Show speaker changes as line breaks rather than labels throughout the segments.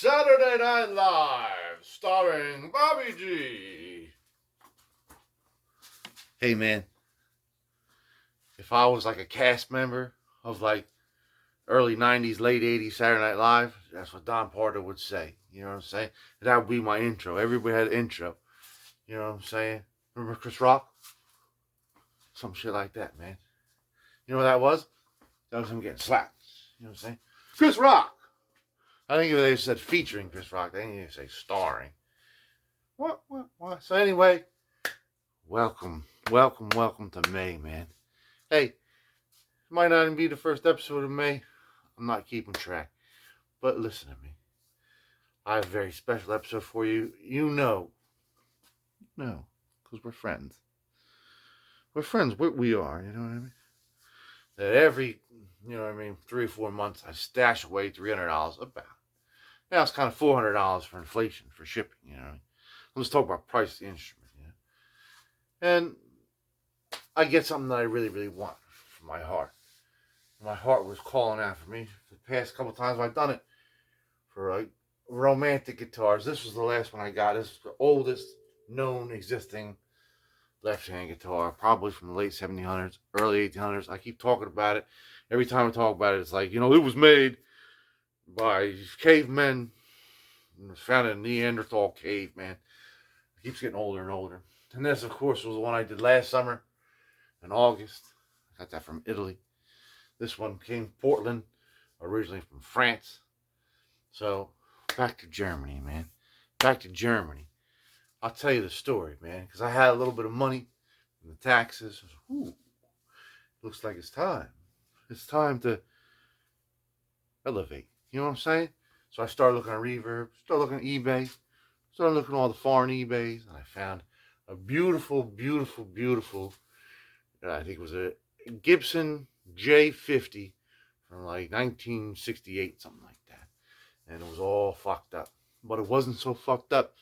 Saturday Night Live, starring Bobby G. Hey man, if I was like a cast member of like early 90s, late 80s Saturday Night Live, that's what Don Pardo would say. You know what I'm saying? That would be my intro. Everybody had an intro. You know what I'm saying? Remember Chris Rock? Some shit like that, man. You know what that was? That was him getting slapped. You know what I'm saying? Chris Rock! I think if they said featuring Chris Rock, they didn't even say starring. What? So anyway, welcome to May, man. Hey, it might not even be the first episode of May. I'm not keeping track. But listen to me. I have a very special episode for you. You know. No, because we're friends. We're friends. We are, you know what I mean? That every, 3 or 4 months, I stash away $300 about. Now it's kind of $400 for inflation, for shipping, you know. Let's talk about price of the instrument, you know. And I get something that I really, really want from my heart. My heart was calling out for me. The past couple times I've done it for like romantic guitars. This was the last one I got. This is the oldest known existing left-hand guitar, probably from the late 1700s, early 1800s. I keep talking about it. Every time I talk about it, it's like, it was made by cavemen. It was found in a Neanderthal cave, man. It keeps getting older and older. And this, of course, was the one I did last summer in August. I got that from Italy. This one came from Portland, originally from France. So, back to Germany, man. Back to Germany. I'll tell you the story, man, because I had a little bit of money and the taxes. Ooh, looks like it's time. It's time to elevate. You know what I'm saying? So I started looking at Reverb, started looking at eBay, started looking at all the foreign eBays, and I found a beautiful, I think it was a Gibson J50 from like 1968, something like that. And it was all fucked up. But it wasn't so fucked up.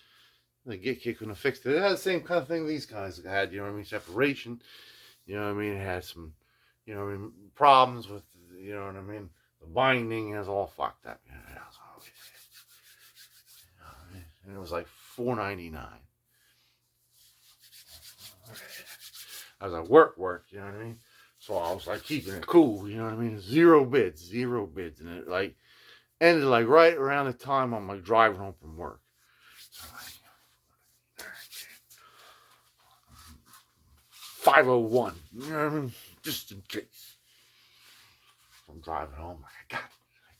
The Guitkit couldn't have fixed it. It had the same kind of thing these guys had, separation. You know what I mean? It had some, problems with, the binding is all fucked up. And it was like $4.99. I was like, work, you know what I mean? So I was like keeping it cool, you know what I mean? Zero bids. And it like ended like right around the time I'm like driving home from work. So I'm like, 501, you know what I mean? Just in case. I'm driving home, like, I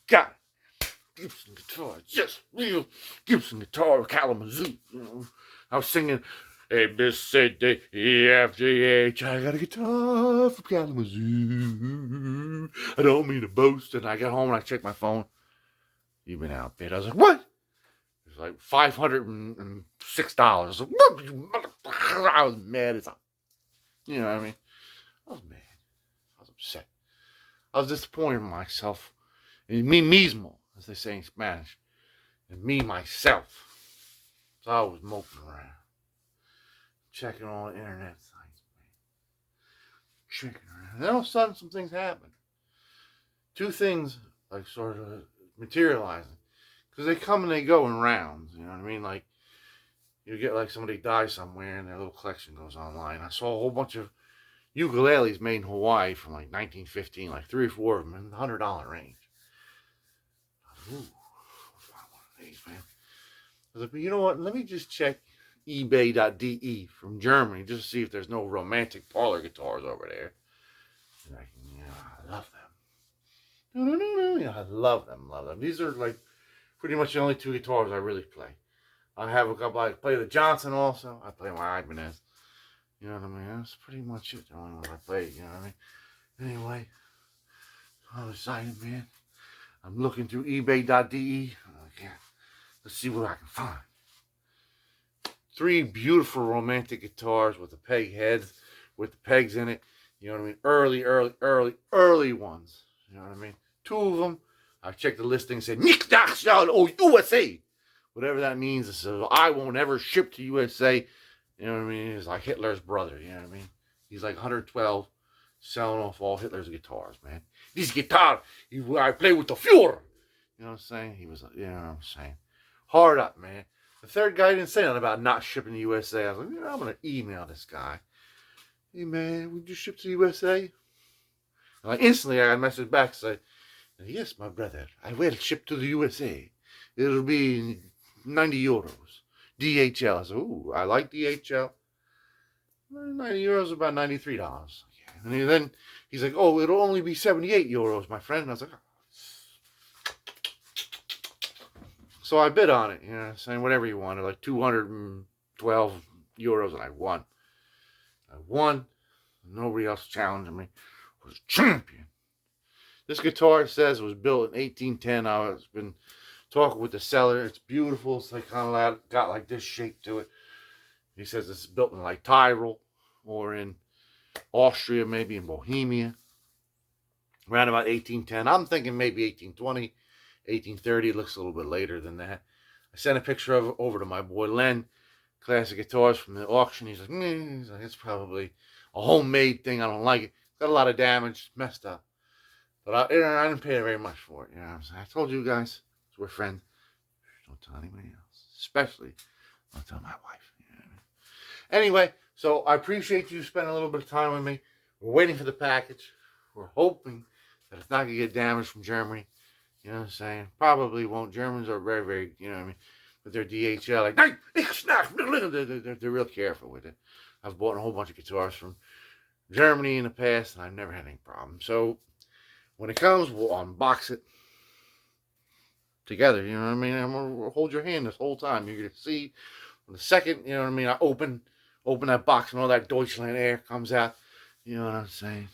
got it. Gibson guitar, just real Gibson guitar, Kalamazoo. I was singing A, B, C, D, E, F, G, H. I got a guitar from Kalamazoo. I don't mean to boast. And I got home and I checked my phone. You've been outbid. I was like, what? It was like $506. I was like, what? You motherfucker. I was mad as hell. You know what I mean? I was mad. I was upset. I was disappointed in myself. And me mismo, as they say in Spanish. And me, myself. So I was moping around. Checking all the internet sites, man. Checking around. And then all of a sudden, some things happened. Two things, like, sort of materializing. Because they come and they go in rounds, you know what I mean? Like, you get, like, somebody dies somewhere and their little collection goes online. I saw a whole bunch of ukuleles made in Hawaii from, like, 1915, like 3 or 4 of them in the $100 range. Ooh, I'll find one of these, man. I was like, but you know what? Let me just check ebay.de from Germany just to see if there's no romantic parlor guitars over there. And I love them. I love them. These are like pretty much the only 2 guitars I really play. I have a couple. I play the Johnson also. I play my Ibanez. You know what I mean? That's pretty much it. The only one I play. You know what I mean? Anyway, I'm excited, man. I'm looking through ebay.de. Let's see what I can find. 3 beautiful romantic guitars with the peg heads, with the pegs in it. You know what I mean? Early ones. You know what I mean? 2 of them, I checked the listing and said, Nick Dachshund, USA. Whatever that means. It says, I won't ever ship to USA. You know what I mean? He's like Hitler's brother. You know what I mean? He's like 112, selling off all Hitler's guitars, man. This guitar, I play with the Fuhrer. You know what I'm saying? He was, you know what I'm saying? Hard up, man. The third guy didn't say nothing about not shipping to USA. I was like, I'm going to email this guy. Hey, man, would you ship to USA? And like instantly, I got a message back saying, yes, my brother, I will ship to the USA. It'll be 90 euros. DHL. I said, ooh, I like DHL. 90 euros, about $93. Yeah. And then he's like, oh, it'll only be 78 euros, my friend. And I was like, oh. So I bid on it, you know, saying whatever you wanted, like 212 euros, and I won. Nobody else challenged me. I was champion. This guitar, it says, was built in 1810. I've been talking with the seller. It's beautiful. It's like kind of got like this shape to it. He says it's built in like Tyrol or in Austria, maybe in Bohemia. Around about 1810. I'm thinking maybe 1820, 1830. It looks a little bit later than that. I sent a picture of it over to my boy Len, Classic Guitars from the auction. He's like, it's probably a homemade thing. I don't like it. It's got a lot of damage. It's messed up. But I didn't pay very much for it. You know what I'm saying? I told you guys, we're friends. Don't tell anybody else. Especially, don't tell my wife. You know what I mean? Anyway, so I appreciate you spending a little bit of time with me. We're waiting for the package. We're hoping that it's not going to get damaged from Germany. You know what I'm saying? Probably won't. Germans are very, very, you know what I mean? With their DHL, like, they're real careful with it. I've bought a whole bunch of guitars from Germany in the past, and I've never had any problems. So, when it comes, we'll unbox it together. You know what I mean? I'm gonna hold your hand this whole time. You're gonna see when the second, you know what I mean, I open that box and all that Deutschland air comes out. You know what I'm saying?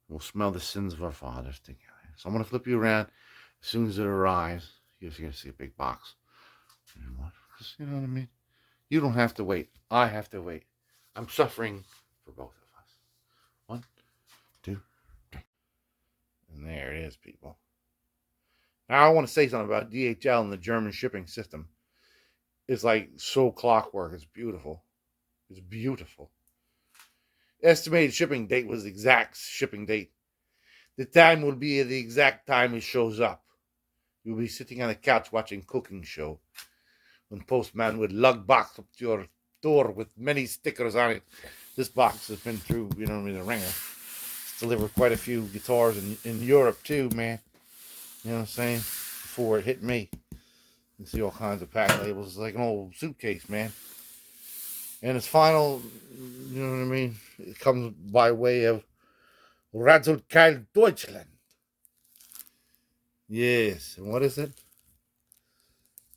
We'll smell the sins of our fathers together. So I'm gonna flip you around. As soon as it arrives, you're gonna see a big box. You know what I mean? You don't have to wait. I have to wait. I'm suffering for both of us. 1, 2, 3. And there it is, people. Now I want to say something about DHL and the German shipping system. It's like so clockwork. It's beautiful. It's beautiful. Estimated shipping date was the exact shipping date. The time will be the exact time it shows up. You'll be sitting on a couch watching cooking show when postman would lug box up to your door with many stickers on it. This box has been through, you know, the ringer. It's delivered quite a few guitars in Europe too, man. You know what I'm saying? Before it hit me. You see all kinds of pack labels. It's like an old suitcase, man. And its final, you know what I mean? It comes by way of Radzokeil, Deutschland. Yes. And what is it?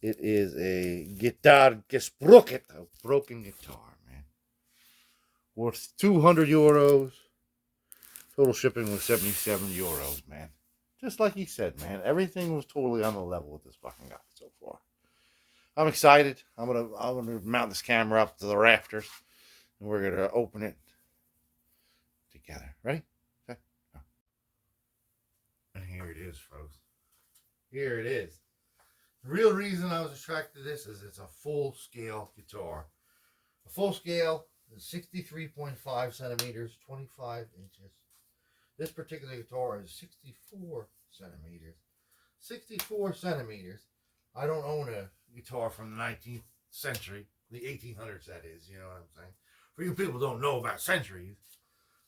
It is a guitar gesprochen. A broken guitar, man. Worth 200 euros. Total shipping was 77 euros, man. Just like he said, man. Everything was totally on the level with this fucking guy so far. I'm excited. I'm gonna mount this camera up to the rafters, and we're gonna open it together. Ready? Okay. Go. And here it is, folks. Here it is. The real reason I was attracted to this is it's a full-scale guitar. A full scale is 63.5 centimeters, 25 inches. This particular guitar is 64 centimeters. 64 centimeters. I don't own a guitar from the 19th century, the 1800s that is, you know what I'm saying? For you people who don't know about centuries,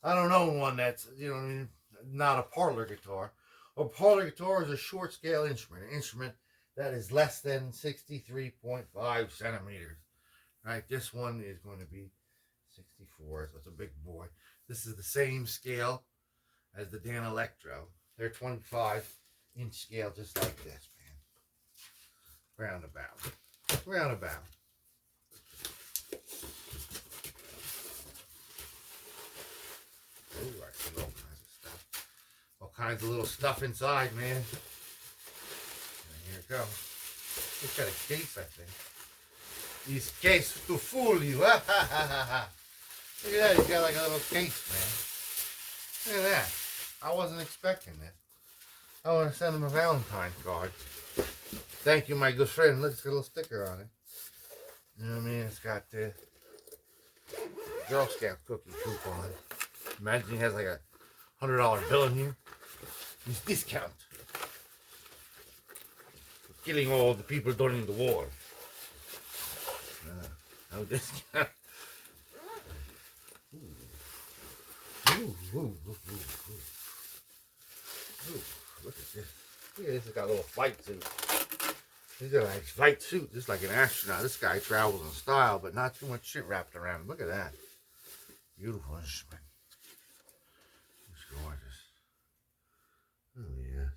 I don't own one that's, you know what I mean, not a parlor guitar. A parlor guitar is a short scale instrument, an instrument that is less than 63.5 centimeters. Right, this one is going to be 64, so it's a big boy. This is the same scale as the Dan Electro. They're 25-inch scale, just like this, man. Roundabout. Roundabout. Ooh, I see all kinds of stuff. All kinds of little stuff inside, man. And here it goes. It's got a case, I think. His case to fool you. Look at that. He's got like a little case, man. Look at that. I wasn't expecting this. I want to send him a Valentine card. Thank you, my good friend. Look, it's got a little sticker on it. You know what I mean? It's got the Girl Scout cookie coupon. Imagine he has like a $100 bill in here. He's discount. killing all the people during the war. Now this guy. Look at this. Yeah, this has got a little flight suit. He's got a nice flight suit, just like an astronaut. This guy travels in style, but not too much shit wrapped around him. Look at that. Beautiful instrument. It's gorgeous. Oh, yeah.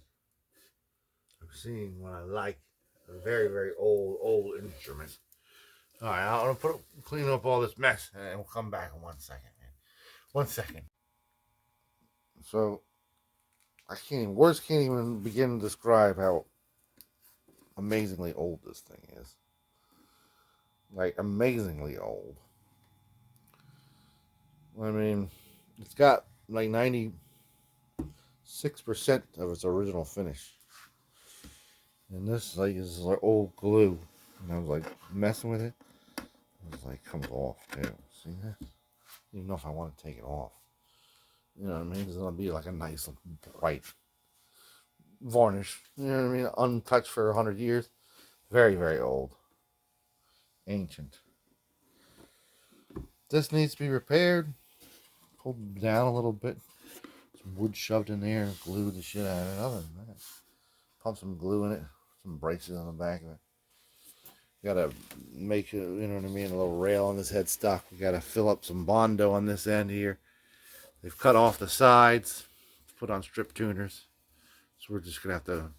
I'm seeing what I like. A very, very old instrument. All right, I'm gonna clean up all this mess, and we'll come back in 1 second, man. 1 second. So, words can't even begin to describe how amazingly old this thing is. Like, amazingly old. I mean, it's got like 96% of its original finish. And this is like old glue. And I was like messing with it. It was like comes off too. See that? I don't even know if I want to take it off. You know what I mean? It's gonna be like a nice bright varnish. You know what I mean? Untouched for 100 years. Very, very old. Ancient. This needs to be repaired. Pulled down a little bit. Some wood shoved in there and glued the shit out of it. Other than that, pump some glue in it. Some braces on the back of it. Gotta make, you know what I mean, a little rail on this headstock. We gotta fill up some Bondo on this end here. They've cut off the sides, put on strip tuners. So we're just gonna have to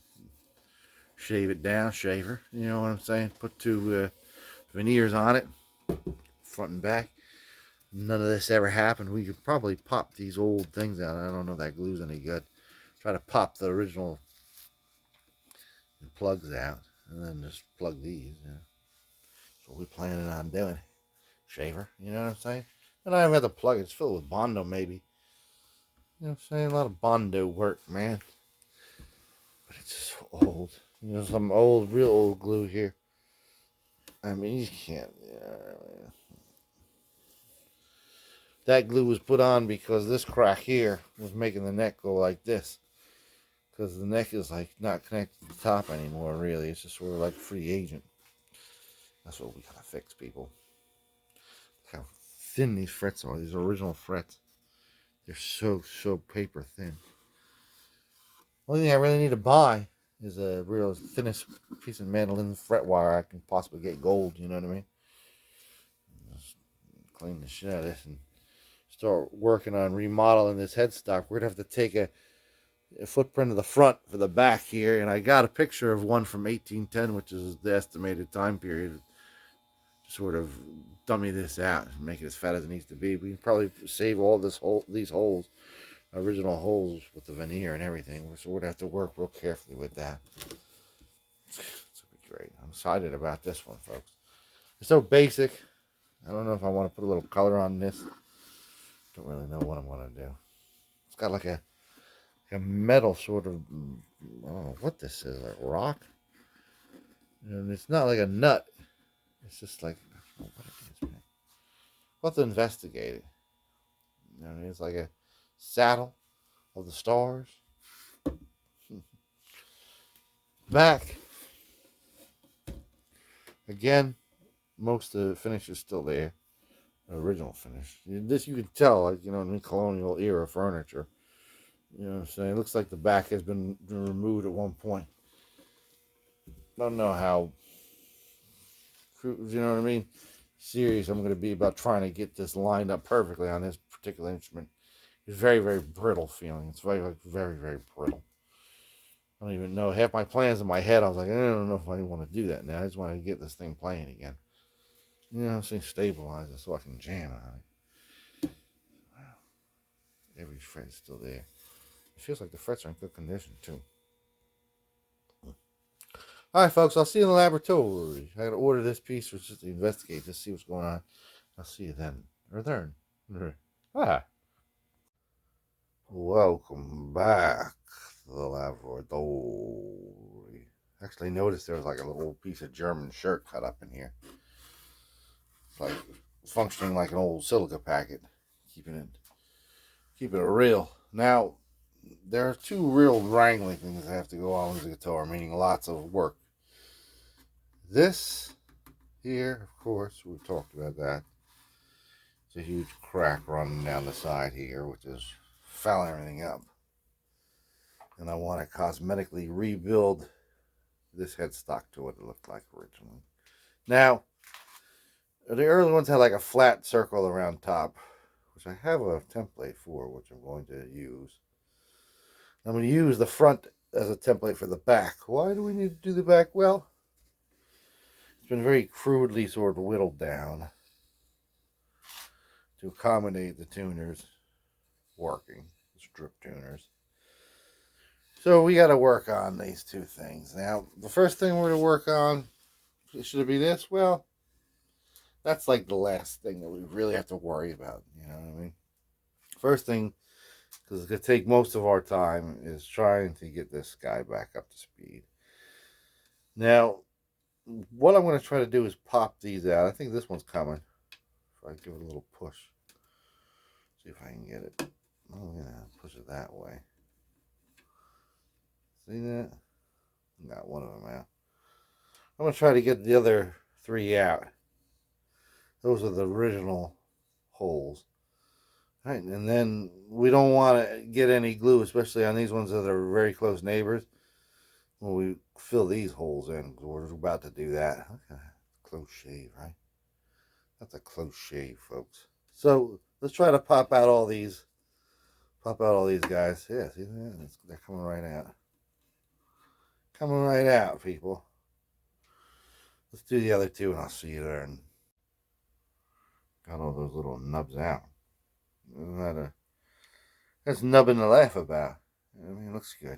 shave it down, shaver, you know what I'm saying? Put two veneers on it, front and back. None of this ever happened. We could probably pop these old things out. I don't know if that glue's any good. Try to pop the original plugs out and then just plug these. You know. That's what we're planning on doing. Shaver, you know what I'm saying? And I haven't had to plug it. It's filled with Bondo, maybe. You know what I'm saying? A lot of Bondo work, man. But it's just old. You know, some old, real old glue here. I mean, you can't. Yeah. That glue was put on because this crack here was making the neck go like this. Because the neck is like not connected to the top anymore, really. It's just sort of like a free agent. That's what we gotta fix, people. Look how thin these frets are. These original frets. They're so paper thin. Only thing I really need to buy is a real thinnest piece of mandolin fret wire I can possibly get gold, you know what I mean? Just clean the shit out of this and start working on remodeling this headstock. We're gonna have to take a footprint of the front for the back here, and I got a picture of one from 1810, which is the estimated time period. Sort of dummy this out and make it as fat as it needs to be. We can probably save all these holes, original holes with the veneer and everything. So we're gonna have to work real carefully with that. It's gonna be great. I'm excited about this one, folks. It's so basic. I don't know if I want to put a little color on this. Don't really know what I'm gonna do. It's got like a metal sort of, I don't know what this is, like rock. And it's not like a nut. It's just like, I don't know what it is, man. We'll have to investigate it. You know, it's like a saddle of the stars. Back. Again, most of the finish is still there. The original finish. This you can tell, like, you know, in colonial era furniture. You know what I'm saying? It looks like the back has been removed at one point. Don't know how, you know what I mean, serious I'm going to be about trying to get this lined up perfectly on this particular instrument. It's very, very brittle feeling. It's very, very, very brittle. I don't even know. Half my plans in my head, I was like, I don't know if I want to do that now. I just want to get this thing playing again. You know what I'm saying? Stabilize it so I can jam on it. Wow. Every fret's still there. It feels like the frets are in good condition, too. All right, folks, I'll see you in the laboratory. I got to order this piece for just to investigate, just see what's going on. I'll see you then. Or then. Ah. Welcome back to the laboratory. Actually, noticed there was like a little piece of German shirt cut up in here. It's like functioning like an old silica packet, keeping it real. Now, there are two real wrangling things that have to go on with the guitar, meaning lots of work. This here, of course, we talked about that. It's a huge crack running down the side here, which is fouling everything up. And I want to cosmetically rebuild this headstock to what it looked like originally. Now, the early ones had like a flat circle around top, which I have a template for, which I'm going to use. I'm going to use the front as a template for the back. Why do we need to do the back? Well, it's been very crudely sort of whittled down to accommodate the tuners working, the strip tuners. So we got to work on these two things. Now, the first thing we're going to work on, should it be this? Well, that's like the last thing that we really have to worry about. You know what I mean? First thing, because it's going to take most of our time, is trying to get this guy back up to speed. Now, what I'm going to try to do is pop these out. I think this one's coming. If I give it a little push. See if I can get it. I'm going to push it that way. See that? Got one of them out. I'm going to try to get the other three out. Those are the original holes. Right, and then we don't want to get any glue, especially on these ones that are very close neighbors. When we fill these holes in, we're about to do that. Okay. Close shave, right? That's a close shave, folks. So let's try to pop out all these. Pop out all these guys. Yeah, see that? They're coming right out. Coming right out, people. Let's do the other two, and I'll see you there. And got all those little nubs out. Isn't that that's nubbing to laugh about. I mean, it looks good.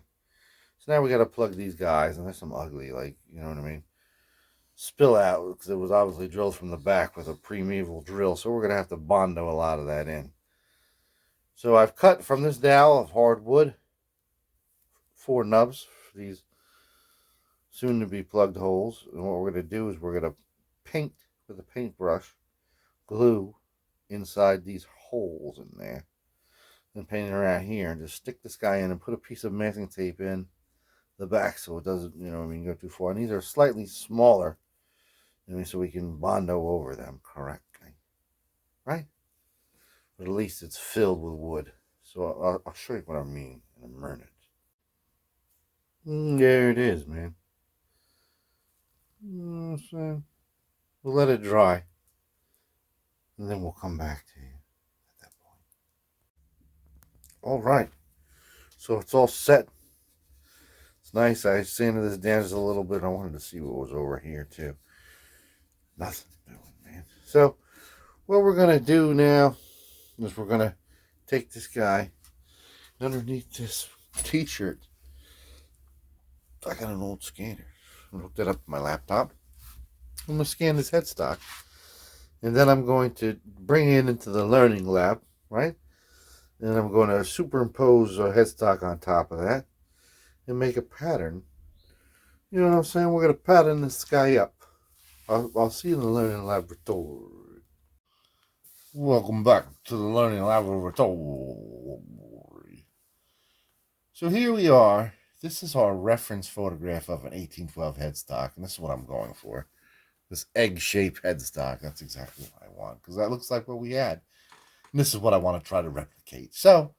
So now we got to plug these guys, and there's some ugly, like, you know what I mean, spill out, because it was obviously drilled from the back with a primeval drill, so we're going to have to Bondo a lot of that in. So I've cut from this dowel of hardwood 4 nubs for these soon-to-be plugged holes, and what we're going to do is we're going to paint with a paintbrush, glue inside these holes in there, and paint it around here, and just stick this guy in and put a piece of masking tape in the back so it doesn't, you know, I mean, go too far. And these are slightly smaller, you know, so we can Bondo over them correctly, right? But at least it's filled with wood. So I'll show you what I mean in a minute. There it is, man. So we'll let it dry, and then we'll come back to you at that point. All right, so it's all set. It's nice. I sanded this down just a little bit. I wanted to see what was over here too. Nothing doing, man. So what we're gonna do now is we're gonna take this guy underneath this t-shirt. I got an old scanner. I hooked it up to my laptop. I'm gonna scan this headstock, and then I'm going to bring it into the learning lab, right? And I'm going to superimpose a headstock on top of that and make a pattern. You know what I'm saying? We're going to pattern this guy up. I'll see you in the learning laboratory. Welcome back to the learning laboratory. So here we are. This is our reference photograph of an 1812 headstock, and this is what I'm going for. This egg-shaped headstock. That's exactly what I want, because that looks like what we had. And this is what I want to try to replicate. So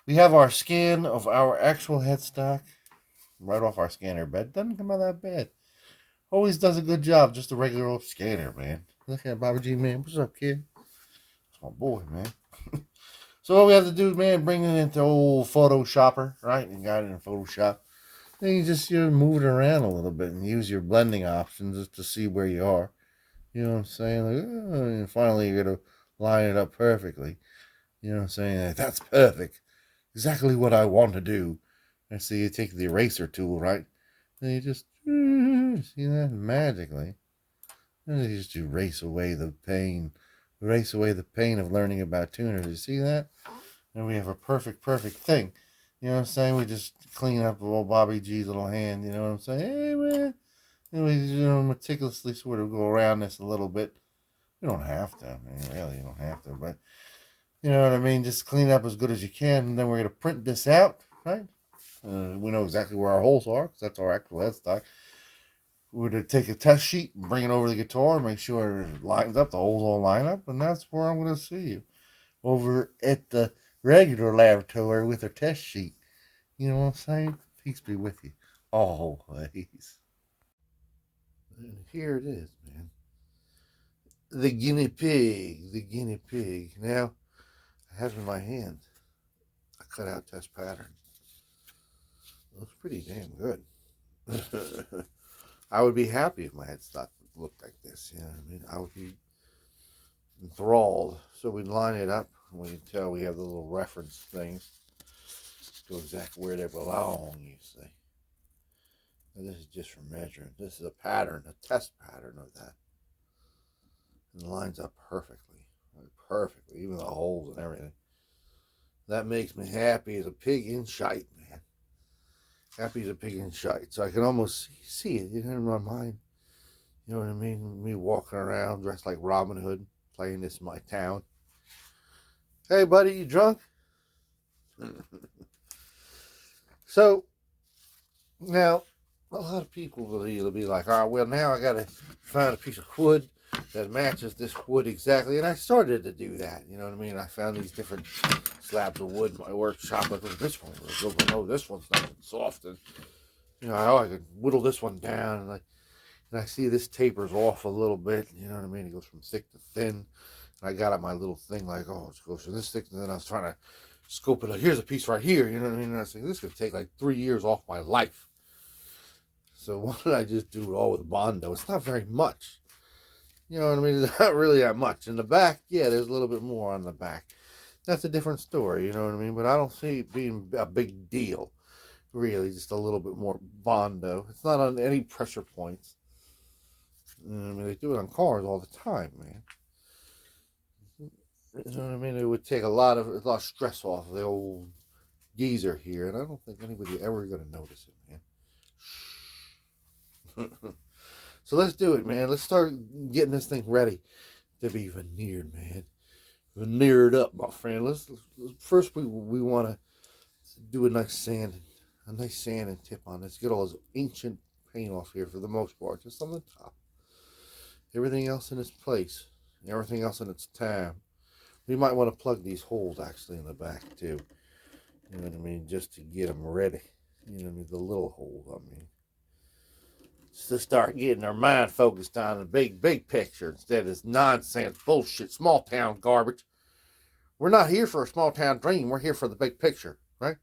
we have our scan of our actual headstock right off our scanner bed. Doesn't come out that bad. Always does a good job. Just a regular old scanner, man. Look at Bobby G, man. What's up, kid? That's my boy, man. So what we have to do, man, bring it into old Photoshopper, right? You got it in Photoshop. Then you just move it around a little bit and use your blending options just to see where you are. You know what I'm saying? Like, and finally you're going to line it up perfectly. You know what I'm saying? Like, that's perfect. Exactly what I want to do. And so you take the eraser tool, right? And you just, see that? Magically. And you just erase away the pain. Erase away the pain of learning about tuners. You see that? And we have a perfect thing. You know what I'm saying? We just clean up old Bobby G's little hand. You know what I'm saying? Hey, man. And we, meticulously sort of go around this a little bit. You don't have to. I mean, really, you don't have to. But, you know what I mean? Just clean up as good as you can. And then we're going to print this out, right? We know exactly where our holes are, because that's our actual headstock. we're to take a test sheet and bring it over the guitar, make sure it lines up, the holes all line up, and that's where I'm going to see you. Over at the regular laboratory with our test sheet. You know what I'm saying? Peace be with you. Always. And here it is, man. The guinea pig. The guinea pig. Now, I have it in my hand a cutout test pattern. It looks pretty damn good. I would be happy if my headstock looked like this. You know what I mean? I would be enthralled. So we line it up, and we can tell we have the little reference things to exactly where they belong, you see. And this is just for measuring. This is a pattern, a test pattern of that. And it lines up perfectly. Perfectly, even the holes and everything. That makes me happy as a pig in shite, man. Happy as a pig in shite. So I can almost see it in my mind. You know what I mean? Me walking around dressed like Robin Hood, playing this in my town. Hey, buddy, you drunk? So, now, a lot of people will either be like, all right, well, now I got to find a piece of wood that matches this wood exactly. And I started to do that, you know what I mean? I found these different slabs of wood in my workshop. Like, look, this one, oh, this one's nice and soft. And, you know, I could whittle this one down. And I see this tapers off a little bit, you know what I mean? It goes from thick to thin. And I got up my little thing like, oh, it goes from this thick. And then I was trying to scope it. Like, here's a piece right here, you know what I mean? And I was like, this could take like 3 years off my life. So why don't I just do it all with Bondo? It's not very much. You know what I mean? It's not really that much. In the back, yeah, there's a little bit more on the back. That's a different story, you know what I mean? But I don't see it being a big deal, really. Just a little bit more Bondo. It's not on any pressure points. You know what I mean? They do it on cars all the time, man. You know what I mean? It would take a lot of stress off the old geezer here, and I don't think anybody ever going to notice it, man. So let's do it, man. Let's start getting this thing ready to be veneered, man. Veneered up, my friend. Let's first we want to do a nice sand and tip on this. Get all this ancient paint off here for the most part, just on the top. Everything else in its place, everything else in its time. We might want to plug these holes actually in the back too. You know what I mean? Just to get them ready. You know what I mean? The little holes, I mean. Just to start getting our mind focused on the big picture instead of this nonsense, bullshit, small town garbage. We're not here for a small town dream. We're here for the big picture, right?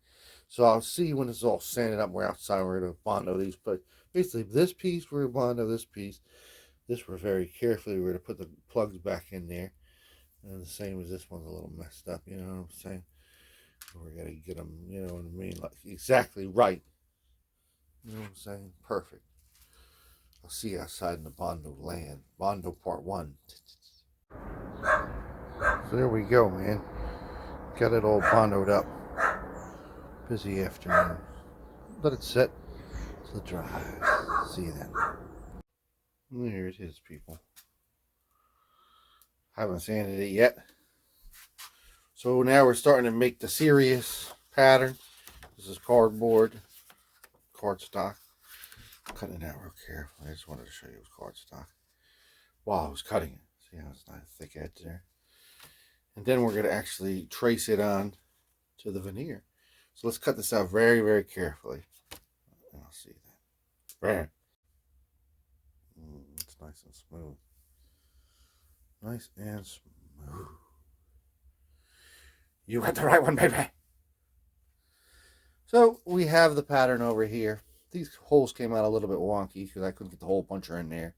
So I'll see you when it's all sanded up. We're outside. We're going to Bondo these. But basically, this piece, we're going to Bondo this piece. This, we're very carefully, we're going to put the plugs back in there. And the same as this one's a little messed up, you know what I'm saying? We're going to get them, you know what I mean, like exactly right. You know what I'm saying? Perfect. I'll see you outside in the Bondo land. Bondo part 1. So there we go, man. Got it all bondoed up. Busy afternoon. Let it set till it dries. See you then. There it is, people. Haven't sanded it yet. So now we're starting to make the serious pattern. This is cardboard, cardstock. Cutting it out real carefully. I just wanted to show you it was cardstock while I was cutting it. See how it's nice thick edge there. And then we're going to actually trace it on to the veneer. So let's cut this out very, very carefully. And I'll see that. Right. It's nice and smooth. Nice and smooth. You got the right one, baby. So we have the pattern over here. These holes came out a little bit wonky because I couldn't get the hole puncher in there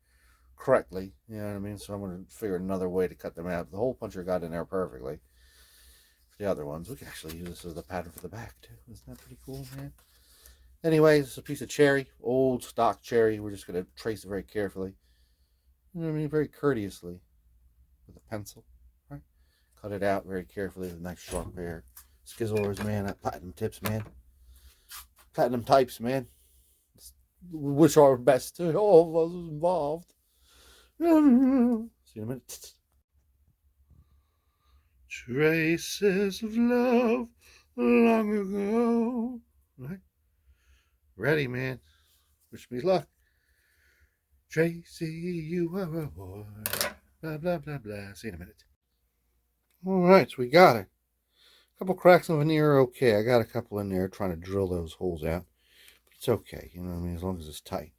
correctly. You know what I mean? So I'm going to figure another way to cut them out. The hole puncher got in there perfectly. For the other ones, we can actually use this as the pattern for the back too. Isn't that pretty cool, man? Anyway, this is a piece of cherry, old stock cherry. We're just going to trace it very carefully. You know what I mean? Very courteously with a pencil. Right? Cut it out very carefully with a nice sharp pair. Skizzlers, man. That platinum tips, man. Platinum types, man. We wish our best to all of us involved. See you in a minute. Traces of love long ago. Right? Ready, man. Wish me luck. Tracy, you are a boy. Blah, blah, blah, blah. See you in a minute. All right, so we got it. A couple cracks in the veneer are okay. I got a couple in there trying to drill those holes out. But it's okay, you know what I mean, as long as it's tight.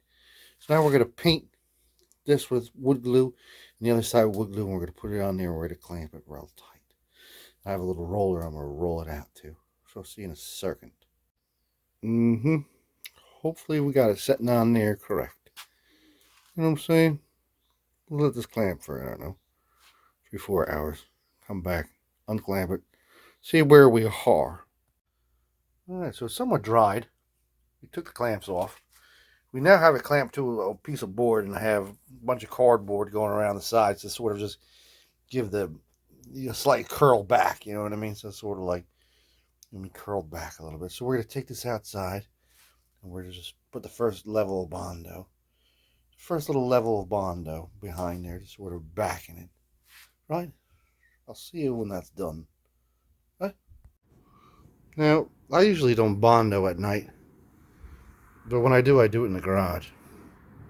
So now we're going to paint this with wood glue, and the other side with wood glue, and we're going to put it on there and we're going to clamp it real tight. I have a little roller, I'm going to roll it out too. So I'll see you in a second. Hopefully we got it sitting on there correct. You know what I'm saying? We'll let this clamp for, I don't know, 3-4 hours. Come back, unclamp it, see where we are. Alright, so it's somewhat dried. We took the clamps off. We now have it clamped to a piece of board, and I have a bunch of cardboard going around the sides to sort of just give the slight curl back, you know what I mean? So it's sort of like, let me curl back a little bit. So we're going to take this outside, and we're going to just put the first level of Bondo. First little level of Bondo behind there, just sort of backing it. Right? I'll see you when that's done. Right? Now, I usually don't Bondo at night. But when I do it in the garage.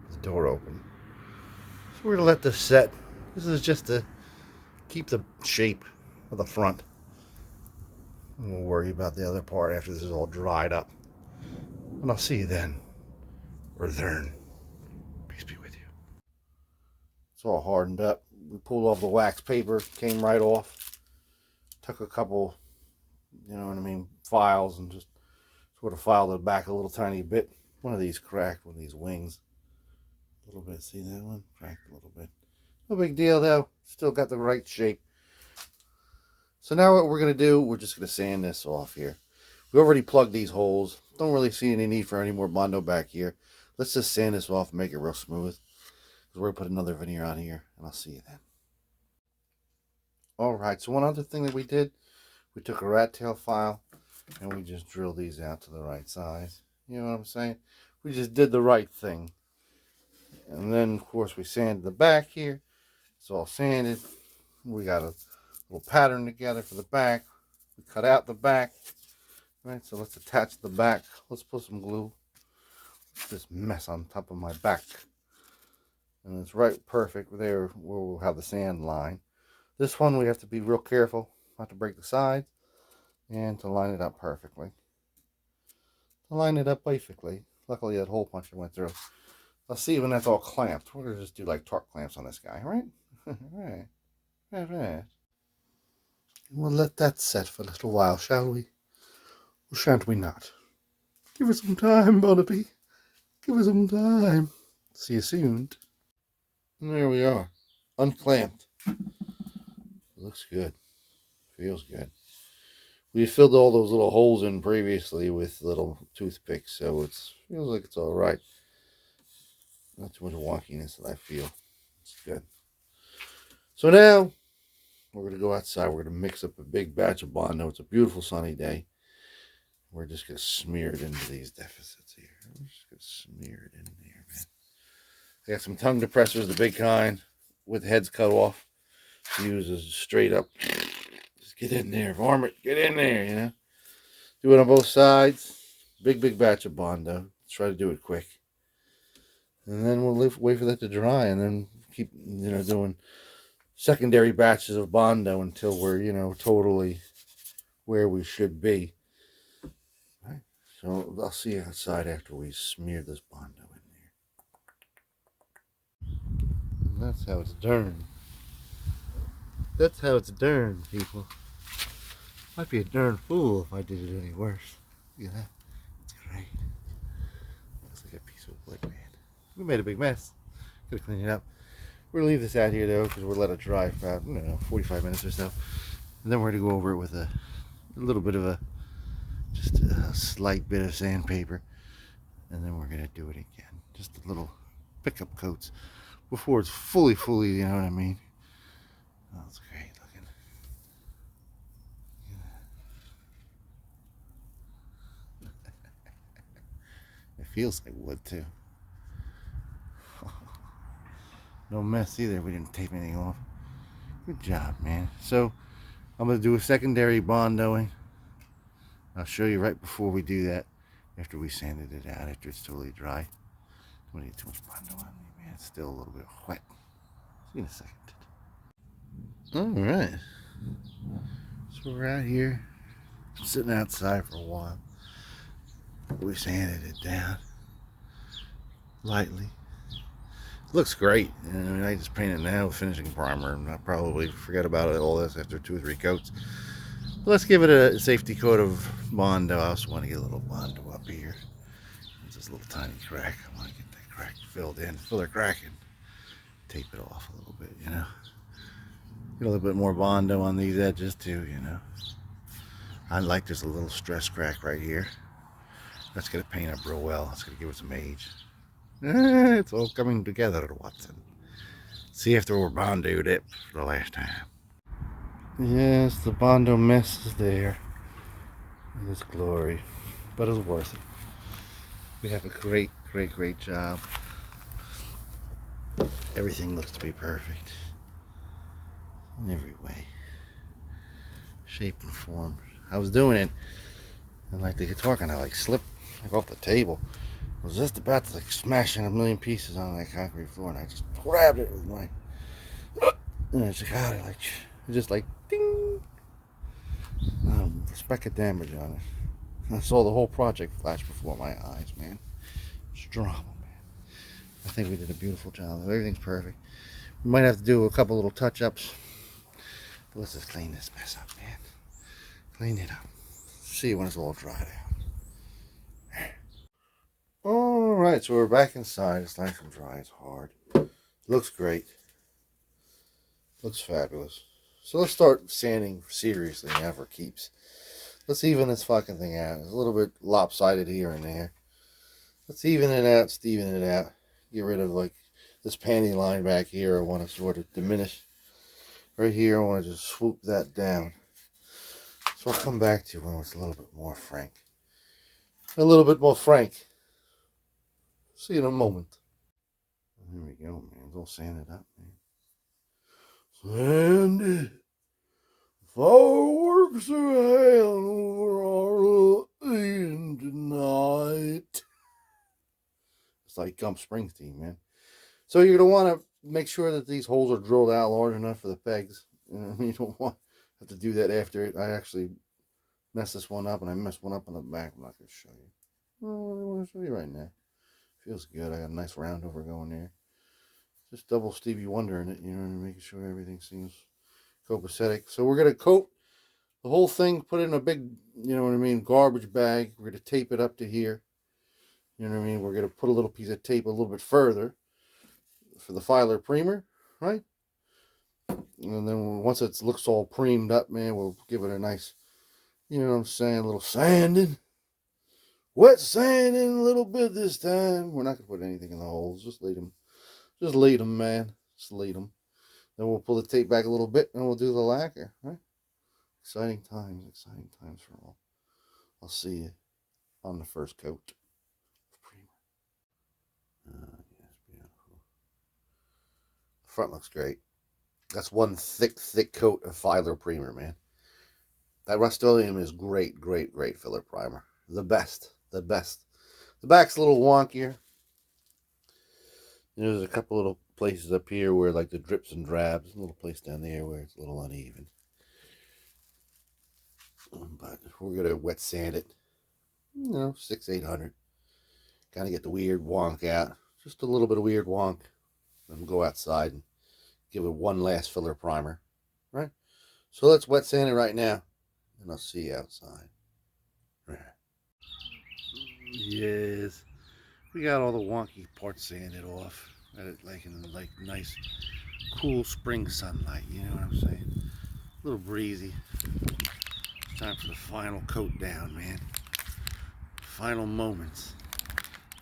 The door open. So we're going to let this set. This is just to keep the shape of the front. And we'll worry about the other part after this is all dried up. And I'll see you then. Or then. Peace be with you. It's all hardened up. We pulled off the wax paper. Came right off. Took a couple, you know what I mean, files and just sort of filed it back a little tiny bit. One of these cracked, one of these wings. A little bit, see that one? Cracked a little bit. No big deal though. Still got the right shape. So now what we're going to do, we're just going to sand this off here. We already plugged these holes. Don't really see any need for any more Bondo back here. Let's just sand this off and make it real smooth. Because we're going to put another veneer on here, and I'll see you then. Alright, so one other thing that we did, we took a rat tail file, and we just drilled these out to the right size. You know what I'm saying? We just did the right thing. And then, of course, we sanded the back here. It's all sanded. We got a little pattern together for the back. We cut out the back. Right, so let's attach the back. Let's put some glue. This mess on top of my back. And it's right perfect there where we'll have the sand line. This one we have to be real careful not to break the sides and to line it up perfectly. To line it up perfectly. Luckily that hole puncher went through. I'll see when that's all clamped. We're going to just do like torque clamps on this guy, right? Right. We'll let that set for a little while, shall we? Or shan't we not? Give us some time, Barnaby. Give us some time. See you soon. And there we are. Unclamped. Looks good. Feels good. We filled all those little holes in previously with little toothpicks, so it feels like it's alright. Not too much wonkiness that I feel. It's good. So now, we're going to go outside. We're going to mix up a big batch of Bondo. It's a beautiful sunny day. We're just going to smear it into these deficits here. We're just going to smear it in there, man. I got some tongue depressors, the big kind, with heads cut off. Use as straight up. Just get in there, varmint. Get in there, you know. Do it on both sides. Big batch of Bondo. Let's try to do it quick. And then we'll wait for that to dry, and then keep, you know, doing secondary batches of Bondo until we're, you know, totally where we should be. All right. So I'll see you outside after we smear this Bondo in there. And that's how it's done. That's how it's done, people. I'd be a darn fool if I did it any worse. Look at that. It's great. Looks like a piece of wood, man. We made a big mess. Gotta clean it up. We're gonna leave this out here though, because we'll let it dry for about, I don't know, 45 minutes or so. And then we're gonna go over it with a little bit of just a slight bit of sandpaper. And then we're gonna do it again. Just a little pickup coats before it's fully, you know what I mean? Oh, it's great looking. It feels like wood too. No mess either. We didn't tape anything off. Good job, man. So I'm going to do a secondary Bondoing. I'll show you right before we do that, after we sanded it out, after it's totally dry. don't need too much Bondo on me, man. It's still a little bit wet. See you in a second. Alright. So we're out here, sitting outside for a while. We sanded it down lightly. Looks great. I mean, I just paint it now with finishing primer, and I'll probably forget about it, all this after 2 or 3 coats. But let's give it a safety coat of Bondo. I also want to get a little Bondo up here. It's this little tiny crack. I want to get that crack filled in, fill the crack, and tape it off a little bit, you know. Get a little bit more Bondo on these edges too, you know. I like there's a little stress crack right here. That's going to paint up real well. It's going to give it some age. It's all coming together, Watson. See if there were Bondoed it for the last time. Yes, the Bondo mess is there in its glory, but it's worth it. We have a great job. Everything looks to be perfect in every way, shape and form. I was doing it, and like the guitar kind of like slipped like off the table. I was just about to like smash in a million pieces on that concrete floor, and I just grabbed it with my, and I just got it like, just like ding. Speck of damage on it. I saw the whole project flash before my eyes, man. It's drama, man. I think we did a beautiful job. Everything's perfect. We might have to do a couple little touch-ups. But let's just clean this mess up, man. Clean it up. See when it's all dried out. Alright, so we're back inside. It's nice and dry. It's hard. Looks great. Looks fabulous. So let's start sanding seriously now for keeps. Let's even this fucking thing out. It's a little bit lopsided here and there. Let's even it out, steven it out. Get rid of like this panty line back here. I want to sort of diminish. Right here, I want to just swoop that down. So I'll come back to when it's a little bit more frank. A little bit more frank. See you in a moment. There we go, man. It's all sanded up, man. Sanded. Fireworks are held over our Eden tonight. It's like Gump Springsteen, man. So you're going to want to make sure that these holes are drilled out large enough for the pegs. You don't want to have to do that after it. I actually messed this one up, and I messed one up on the back. I'm not going to show you. Oh, I want to show you right now. Feels good. I got a nice round over going there. Just double Stevie Wonder in it, you know, making sure everything seems copacetic. So we're going to coat the whole thing, put it in a big, you know what I mean, garbage bag. We're going to tape it up to here. You know what I mean? We're going to put a little piece of tape a little bit further for the filer primer, right? And then once it looks all premed up, man, we'll give it a nice, you know what I'm saying, a little sanding. Wet sanding a little bit this time. We're not going to put anything in the holes. Just lead them. Just lead them, man. Just lead them. Then we'll pull the tape back a little bit and we'll do the lacquer, right? Exciting times for all. I'll see you on the first coat of primer. Yes, beautiful. The front looks great. That's one thick coat of filer primer, man. That Rust-Oleum is great filler primer. The best. The back's a little wonkier. There's a couple little places up here where like the drips and drabs. A little place down there where it's a little uneven. But we're going to wet sand it. You know, 600-800. Kind of get the weird wonk out. Just a little bit of weird wonk. Then go outside and give it one last filler primer. Right? So let's wet sand it right now. And I'll see you outside. Right. Yes. We got all the wonky parts sanded off. Got it like in like nice cool spring sunlight, you know what I'm saying? A little breezy. It's time for the final coat down, man. Final moments.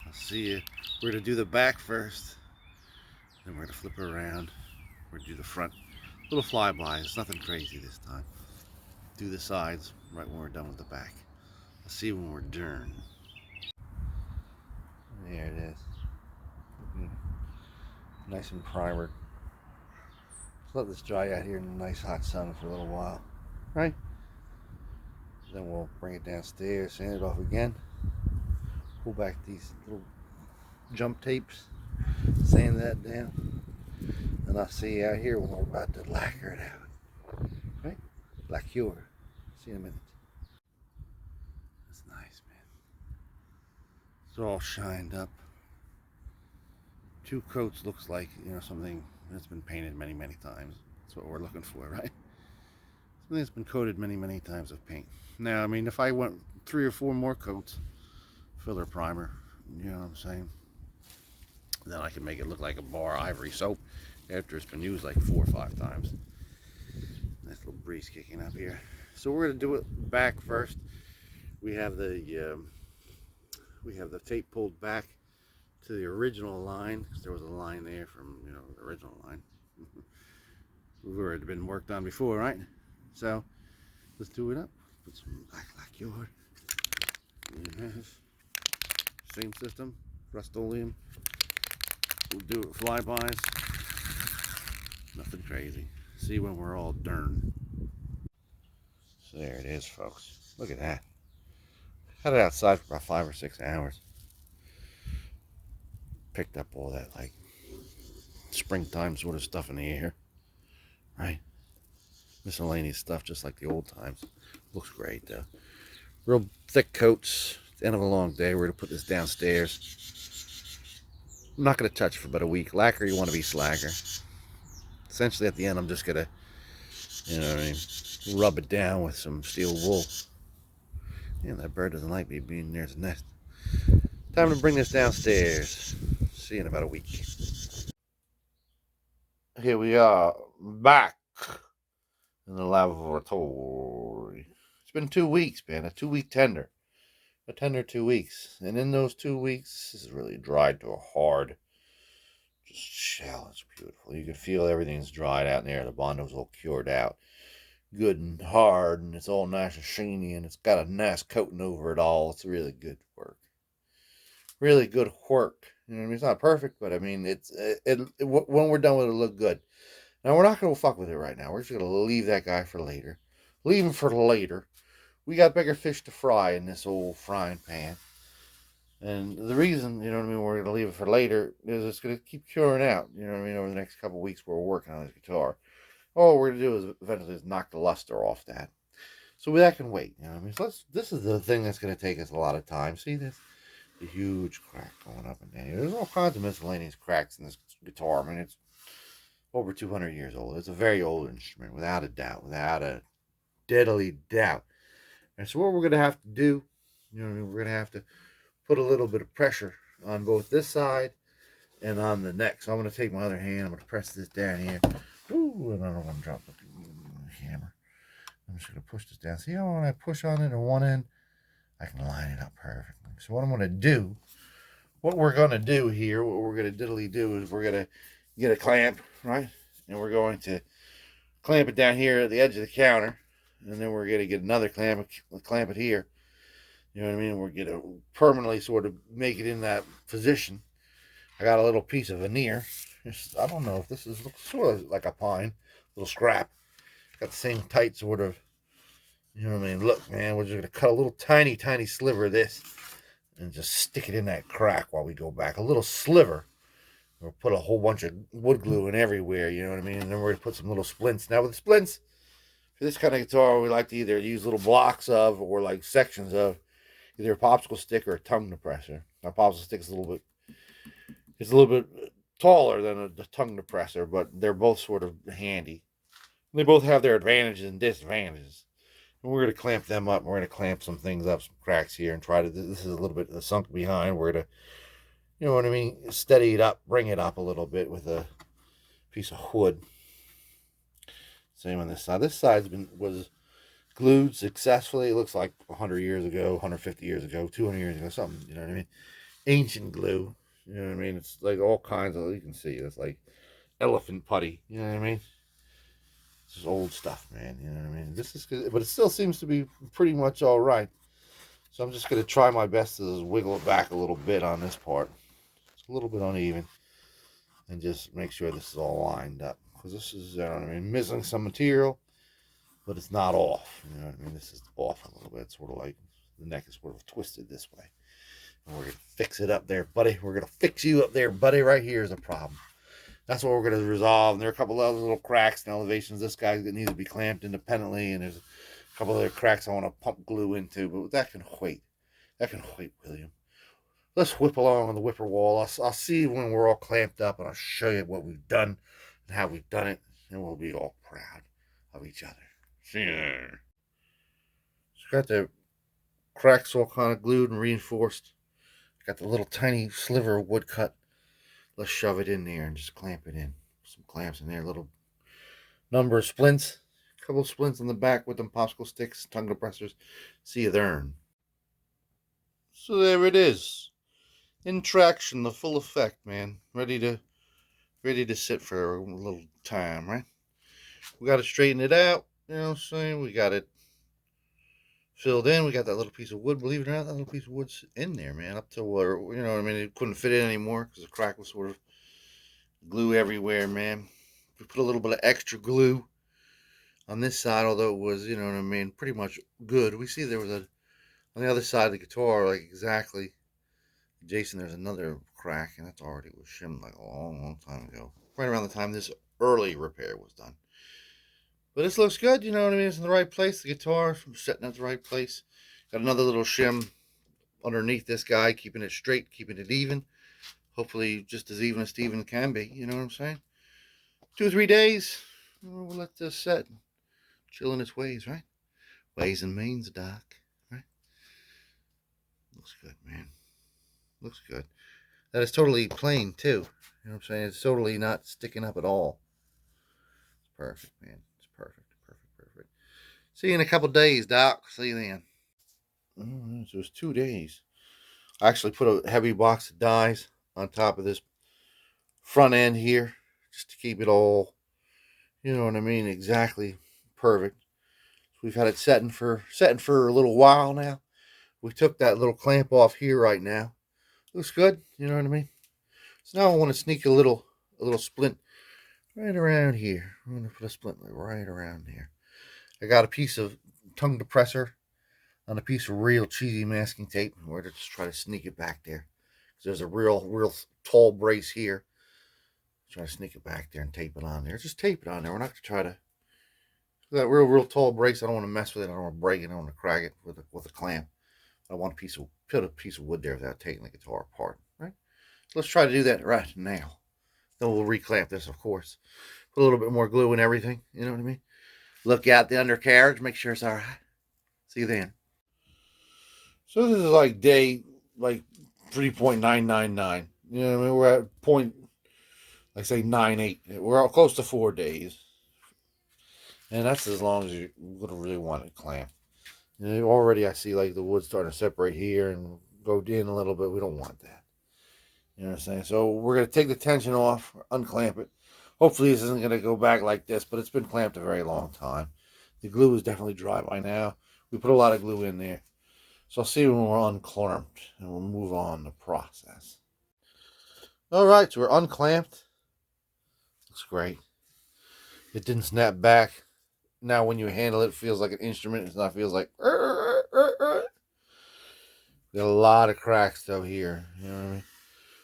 I'll see you. We're gonna do the back first. Then we're gonna flip it around. We're gonna do the front. Little flybys, nothing crazy this time. Do the sides right when we're done with the back. I'll see you when we're done. There it is. Nice and primered. Let's let this dry out here in the nice hot sun for a little while. Right? Then we'll bring it downstairs, sand it off again. Pull back these little jump tapes. that down. And I'll see you out here when we're about to lacquer it out. Right? Lacquer. See you in a minute. That's nice, man. It's all shined up. 2 coats looks like, something that's been painted many, many times. That's what we're looking for, right? Something that's been coated many, many times with paint. Now, I mean, if I went 3 or 4 more coats, filler primer, you know what I'm saying? Then I can make it look like a bar ivory soap after it's been used like 4 or 5 times. Nice little breeze kicking up here. So we're gonna do it back first. We have the tape pulled back to the original line, because there was a line there from the original line. We've already been worked on before, right? So let's do it up. Put some black lacquer. Same system, Rust-Oleum. We'll do it flybys. Nothing crazy. See when we're all done. So there it is, folks. Look at that. Had it outside for about 5 or 6 hours. Picked up all that like springtime sort of stuff in the air, right? Miscellaneous stuff, just like the old times. Looks great though. Real thick coats. At the end of a long day, we're gonna put this downstairs. I'm not gonna touch for about a week. Lacquer, you want to be slacker. Essentially, at the end, I'm just gonna, rub it down with some steel wool. Yeah, that bird doesn't like me being near his nest. Time to bring this downstairs. See you in about a week. Here we are, back in the laboratory. It's been 2 weeks, man. A 2-week tender. A tender 2 weeks. And in those 2 weeks, this is really dried to a hard just shell. It's beautiful. You can feel everything's dried out in there. The Bondo's all cured out. Good and hard, and it's all nice and sheeny, and it's got a nice coating over it all. It's really good work. Really good work. You know what I mean? It's not perfect, but I mean, when we're done with it, it'll look good. Now, we're not going to fuck with it right now. We're just going to leave that guy for later. Leave him for later. We got bigger fish to fry in this old frying pan. And the reason, we're going to leave it for later is it's going to keep curing out, over the next couple of weeks we're working on this guitar. All we're going to do is eventually knock the luster off that. So that can wait, So this is the thing that's going to take us a lot of time. See this? The huge crack going up and down here. There's all kinds of miscellaneous cracks in this guitar. I mean, it's over 200 years old. It's a very old instrument, without a doubt, without a deadly doubt. And so what we're going to have to do, we're going to have to put a little bit of pressure on both this side and on the neck. So I'm going to take my other hand. I'm going to press this down here. Ooh, and I don't want to drop the hammer. I'm just going to push this down. See how when I push on it on one end, I can line it up perfectly. So what I'm going to do, what we're going to do here, what we're going to diddly do is we're going to get a clamp, right? And we're going to clamp it down here at the edge of the counter. And then we're going to get another clamp it here. You know what I mean? We're going to permanently sort of make it in that position. I got a little piece of veneer. I don't know if this is sort of like a pine, little scrap. Got the same tight sort of, look, man, we're just going to cut a little tiny, tiny sliver of this and just stick it in that crack while we go back. A little sliver. We'll put a whole bunch of wood glue in everywhere, you know what I mean? And then we're going to put some little splints. Now with the splints, for this kind of guitar, we like to either use little blocks of or like sections of either a popsicle stick or a tongue depressor. Our popsicle stick is a little bit taller than a tongue depressor, but they're both sort of handy. They both have their advantages and disadvantages. And we're going to clamp them up. We're going to clamp some things up, some cracks here, and try to, this is a little bit sunk behind. We're going to, you know what I mean, steady it up, bring it up a little bit with a piece of wood. Same on this side. This side was glued successfully. It looks like 100 years ago, 150 years ago, 200 years ago, something, you know what I mean? Ancient glue, you know what I mean? It's like all kinds of, you can see, it's like elephant putty, you know what I mean? This is old stuff, man, you know what I mean? This is good, but it still seems to be pretty much all right. So I'm just going to try my best to just wiggle it back a little bit on this part. It's a little bit uneven. And just make sure this is all lined up. Because this is, missing some material, but it's not off. You know what I mean? This is off a little bit. It's sort of like the neck is sort of twisted this way. And we're going to fix it up there, buddy. We're going to fix you up there, buddy. Right here is a problem. That's what we're going to resolve. And there are a couple other little cracks and elevations. This guy that needs to be clamped independently, and there's a couple other cracks I want to pump glue into, but that can wait. That can wait, William. Let's whip along on the whipper wall. I'll see when we're all clamped up, and I'll show you what we've done and how we've done it, and we'll be all proud of each other. See ya. So got the cracks all kind of glued and reinforced. Got the little tiny sliver of wood cut. Let's shove it in there and just clamp it in. Some clamps in there, little number of splints. A couple of splints on the back with them popsicle sticks, tongue depressors. See you there. So there it is. In traction, the full effect, man. Ready to sit for a little time, right? We got to straighten it out. You know what I'm saying? We got it filled in. We got that little piece of wood. Believe it or not, that little piece of wood's in there, man. Up to where, you know what I mean? It couldn't fit in anymore because the crack was sort of glue everywhere, man. We put a little bit of extra glue on this side, although it was, you know what I mean, pretty much good. We see there was a, on the other side of the guitar, like exactly, Jason, there's another crack, and that's already was shimmed like a long time ago. Right around the time this early repair was done. But this looks good, you know what I mean? It's in the right place. The guitar sitting at the right place. Got another little shim underneath this guy, keeping it straight, keeping it even. Hopefully just as even as Steven can be, you know what I'm saying? 2 or 3 days, we'll let this set. Chill in its ways, right? Ways and means, Doc, right? Looks good, man. Looks good. That is totally plain, too. You know what I'm saying? It's totally not sticking up at all. It's perfect, man. It's perfect, perfect, perfect. See you in a couple days, Doc. See you then. So it was 2 days. I actually put a heavy box of dies on top of this front end here just to keep it all, you know what I mean, exactly perfect. So we've had it setting for a little while now. We took that little clamp off here right now. Looks good, you know what I mean? So now I want to sneak a little splint right around here. I'm going to put a splint right around there. I got a piece of tongue depressor on a piece of real cheesy masking tape. We're going to just try to sneak it back there. There's a real tall brace here. Try to sneak it back there and tape it on there. Just tape it on there. We're not going to try to. That real tall brace, I don't want to mess with it. I don't want to break it. I don't want to crack it with a clamp. I want put a piece of wood there without taking the guitar apart. Right? So let's try to do that right now. Then we'll reclamp this, of course. Put a little bit more glue and everything. You know what I mean? Look out the undercarriage. Make sure it's all right. See you then. So this is like day 3.999. You know what I mean? We're at point, like say 9.8. We're close to 4 days. And that's as long as you would really want it clamped. You know, already I see like the wood starting to separate here and go in a little bit. We don't want that. You know what I'm saying? So we're going to take the tension off, unclamp it. Hopefully this isn't going to go back like this, but it's been clamped a very long time. The glue is definitely dry by now. We put a lot of glue in there. So I'll see when we're unclamped, and we'll move on the process. All right, so we're unclamped. Looks great. It didn't snap back. Now when you handle it, it feels like an instrument. It not feels like. Got a lot of cracks though here. You know what I mean?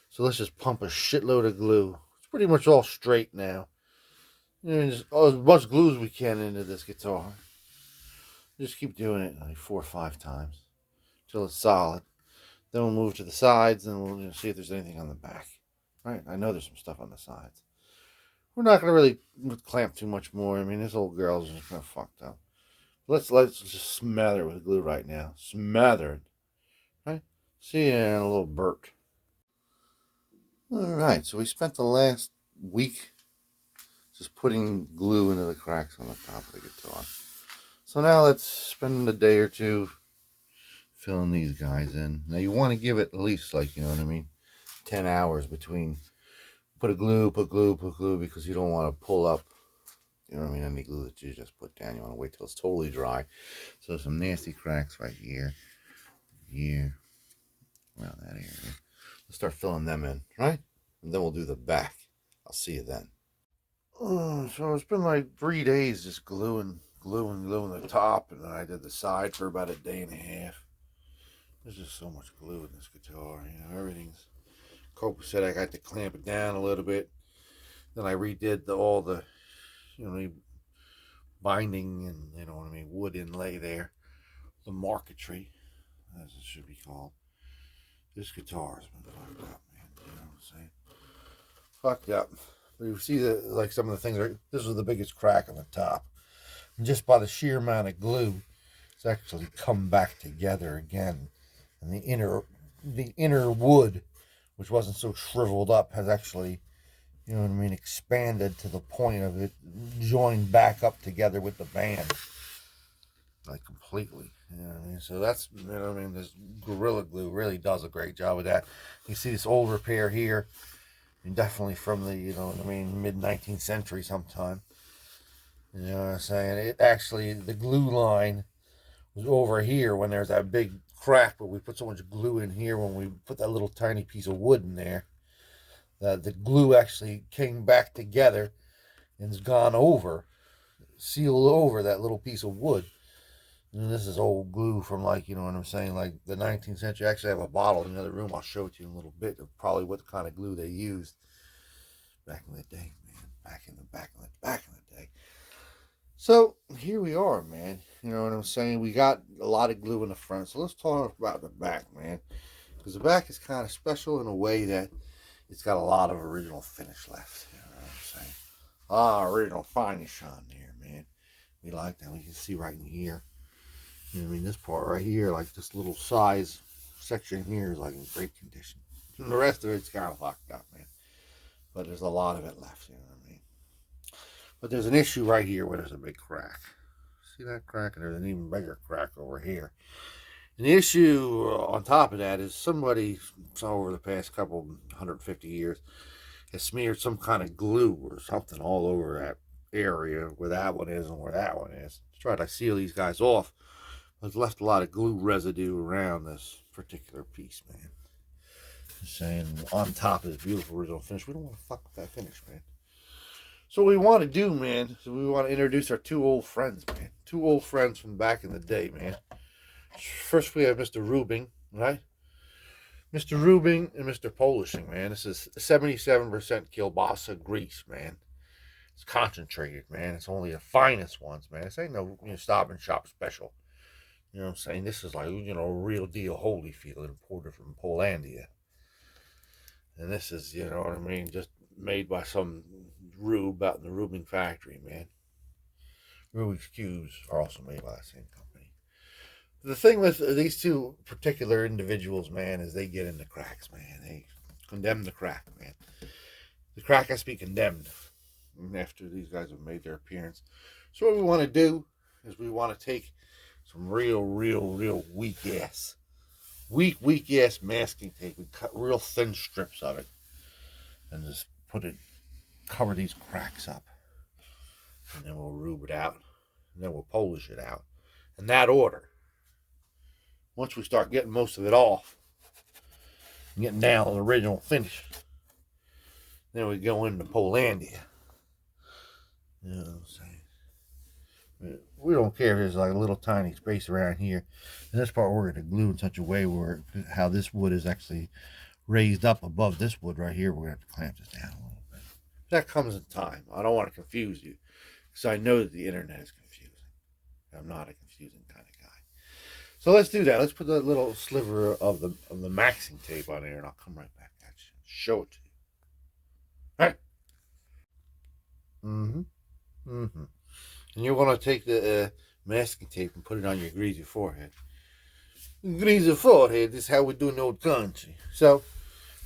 So let's just pump a shitload of glue. It's pretty much all straight now. You know, just as much glue as we can into this guitar. Just keep doing it like 4 or 5 times until it's solid. Then we'll move to the sides and we'll see if there's anything on the back. Right? I know there's some stuff on the sides. We're not going to really clamp too much more. I mean, this old girl's just kind of fucked up. Let's just smother it with glue right now. Smothered. Right? See you in a little bit. Alright, so we spent the last week just putting glue into the cracks on the top of the guitar. So now let's spend a day or two filling these guys in. Now you want to give it at least, like, you know what I mean, 10 hours between put glue, because you don't want to pull up, you know what I mean, any glue that you just put down. You want to wait till it's totally dry. So some nasty cracks right here, around that area. Let's start filling them in, right? And then we'll do the back. I'll see you then. So it's been like 3 days just gluing the top, and then I did the side for about a day and a half. There's just so much glue in this guitar, you know, everything's copacetic. I got to clamp it down a little bit. Then I redid all the, binding and, what I mean, wood inlay there. The marquetry, as it should be called. This guitar has been fucked up, man. You know what I'm saying? Fucked up. But you see some of the things this was the biggest crack on the top. And just by the sheer amount of glue, it's actually come back together again. And the inner wood, which wasn't so shriveled up, has actually, expanded to the point of it joined back up together with the band. Like completely. You know what I mean? So that's, this Gorilla Glue really does a great job with that. You see this old repair here, and definitely from the, mid-19th century sometime. You know what I'm saying? It actually, the glue line was over here when there's that big crack, but we put so much glue in here when we put that little tiny piece of wood in there that the glue actually came back together and's gone over, sealed over that little piece of wood. And this is old glue from like the 19th century. Actually, I have a bottle in the other room. I'll show it to you in a little bit of probably what kind of glue they used back in the day, man. Back in the day. So here we are, man. You know what I'm saying? We got a lot of glue in the front. So let's talk about the back, man. Because the back is kind of special in a way that it's got a lot of original finish left. You know what I'm saying? Original finish on there, man. We like that. We can see right in here. This part right here, like this little size section here is like in great condition. And the rest of it's kind of fucked up, man. But there's a lot of it left, you know what I mean? But there's an issue right here where there's a big crack. See that crack? And there's an even bigger crack over here. And the issue on top of that is somebody, over the past couple 150 years, has smeared some kind of glue or something all over that area where that one is and where that one is. To try to seal these guys off. It's left a lot of glue residue around this particular piece, man. Just saying, on top of this beautiful original finish, we don't want to fuck with that finish, man. So what we want to do, man, is we want to introduce our two old friends, man. Two old friends from back in the day, man. First, we have Mr. Rubing, right? Mr. Rubing and Mr. Polishing, man. This is 77% kielbasa grease, man. It's concentrated, man. It's only the finest ones, man. This ain't no Stop and Shop special. You know what I'm saying? This is like, real deal Holyfield imported from Polandia. And this is, just made by some rube out in the Rubing factory, man. Rubik's Cubes are also made by the same company. The thing with these two particular individuals, man, is they get in the cracks, man. They condemn the crack, man. The crack has to be condemned after these guys have made their appearance. So what we want to do is we want to take some real weak ass masking tape. We cut real thin strips of it and just cover these cracks up. And then we'll rube it out. And then we'll polish it out. In that order. Once we start getting most of it off, and getting down to the original finish, then we go into Polandia. You know what I'm saying? We don't care if there's like a little tiny space around here. And this part we're going to glue in such a way where how this wood is actually raised up above this wood right here. We're going to have to clamp this down a little bit. That comes in time. I don't want to confuse you because I know that the internet is confusing. I'm not a confusing kind of guy. So let's do that. Let's put that little sliver of the maxing tape on there and I'll come right back at you and show it to you. All right. And you're going to take the masking tape and put it on your greasy forehead. Greasy forehead is how we do in the old country. So,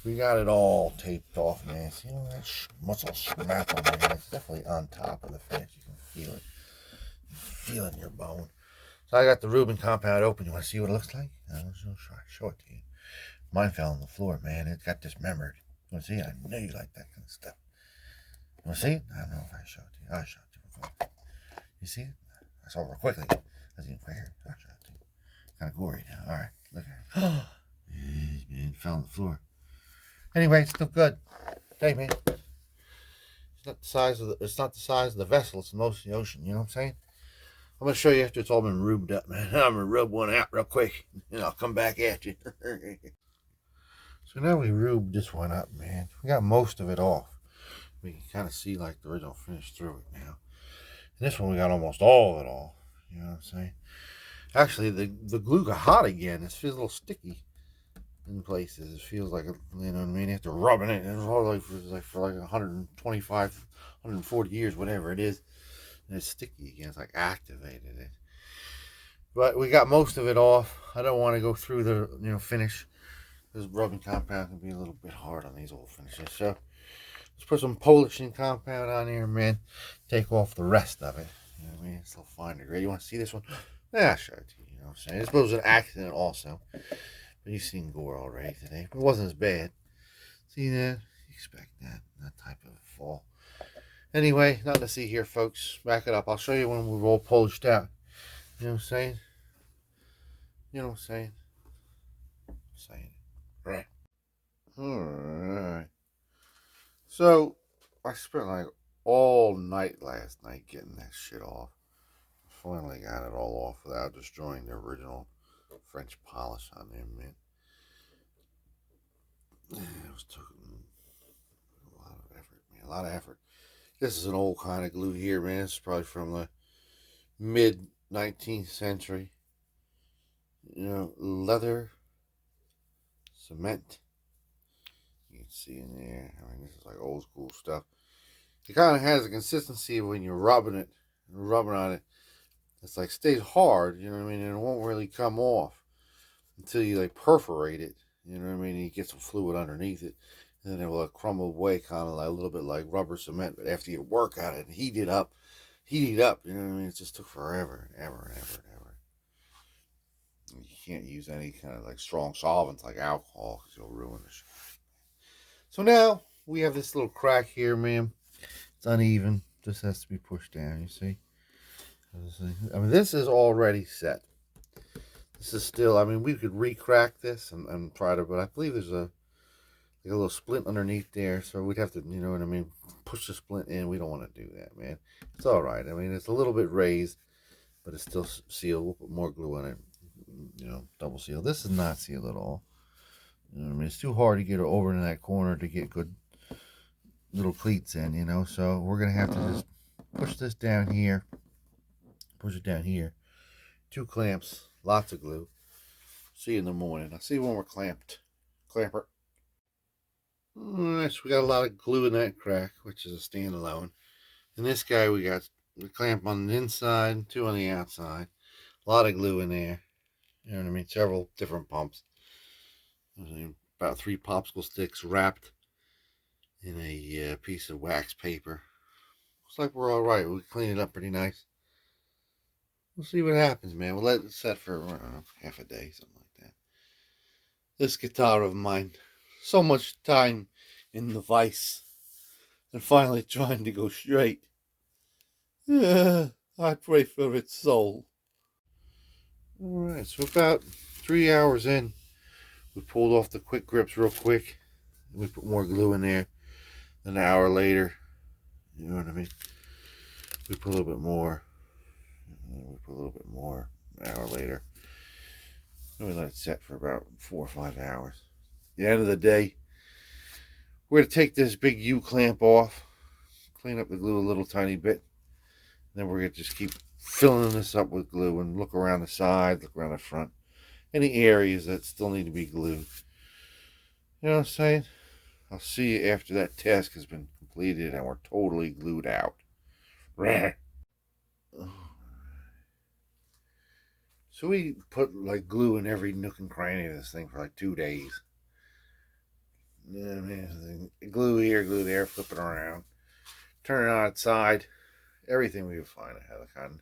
we got it all taped off, man. See that muscle snap on there? It's definitely on top of the finish. You can feel it. You feel it in your bone. So, I got the Rubin compound open. You want to see what it looks like? I'll show it to you. Mine fell on the floor, man. It got dismembered. You want to see it? I know you like that kind of stuff. You want to see it? I don't know if I showed it to you. I'll show it to you before. You see it? I saw it real quickly. That's even quicker. I'll show it to you. Kind of gory now. All right. Look at it. It fell on the floor. Anyway, it's still good. Hey, man. It's not the size of the vessel. It's most of the ocean. You know what I'm saying? I'm gonna show you after it's all been rubed up, man. I'm gonna rub one out real quick, and I'll come back at you. So now we rubed this one up, man. We got most of it off. We can kind of see like the original finish through it now. And this one we got almost all of it off. You know what I'm saying? Actually, the glue got hot again. It feels a little sticky in places. It feels like, you know what I mean? After rubbing it, and for like 125, 140 years, whatever it is, and it's sticky again. It's like activated it. But we got most of it off. I don't want to go through the finish. This rubbing compound can be a little bit hard on these old finishes. So let's put some polishing compound on here, man. Take off the rest of it. You know what I mean? It's a little finer grade. You want to see this one? Yeah, I'll show it to you. You know what I'm saying? This was an accident also. But you've seen gore already today. It wasn't as bad. See that? You expect that type of fall. Anyway, nothing to see here, folks. Back it up. I'll show you when we're all polished out. You know what I'm saying? You know what I'm saying? I'm saying it. Right. Alright. So, I spent like all night last night getting that shit off. Finally got it all off without destroying the original French polish on there, man. It was taking a lot of effort, man. A lot of effort. This is an old kind of glue here, man. It's probably from the mid 19th century. You know, leather, cement. You can see in there. I mean, this is like old school stuff. It kind of has a consistency when you're rubbing it, rubbing on it. It's like stays hard, you know what I mean, and it won't really come off until you like perforate it, you know what I mean, and you get some fluid underneath it, and then it will like crumble away, kind of like a little bit like rubber cement. But after you work on it and heat it up, you know what I mean. It just took forever and ever and ever and ever. And you can't use any kind of like strong solvents like alcohol because you'll ruin the shit. So now we have this little crack here, man. It's uneven. This has to be pushed down. You see. I mean, this is already set. This is still, I mean, we could re-crack this and try to, but I believe there's a little splint underneath there, so we'd have to, you know what I mean, push the splint in. We don't want to do that, man. It's all right. I mean, it's a little bit raised, but it's still sealed. We'll put more glue on it, you know, double seal. This is not sealed at all. You know what I mean? It's too hard to get it over in that corner to get good little cleats in, you know, so we're going to have to just push this down here. Push it down here. 2 clamps, lots of glue. See you in the morning. I'll see you when we're clamped. Clamper. Alright, so we got a lot of glue in that crack, which is a standalone. And this guy, we got the clamp on the inside, 2 on the outside. A lot of glue in there. You know what I mean? Several different pumps. About 3 popsicle sticks wrapped in a piece of wax paper. Looks like we're alright. We cleaned it up pretty nice. We'll see what happens, man. We'll let it set for, I don't know, half a day, something like that. This guitar of mine, so much time in the vise, and finally trying to go straight. I pray for its soul. Alright, so about 3 hours in, we pulled off the quick grips real quick. And we put more glue in there. An hour later, you know what I mean? We put a little bit more. We put a little bit more an hour later. And we let it set for about 4 or 5 hours. At the end of the day, we're going to take this big U-clamp off, clean up the glue a little tiny bit. Then we're going to just keep filling this up with glue and look around the side, look around the front. Any areas that still need to be glued. You know what I'm saying? I'll see you after that task has been completed and we're totally glued out. So we put like glue in every nook and cranny of this thing for like 2 days. Yeah, man, glue here, glue there, flip it around, turn it on its side. Everything we could find. I had a kind of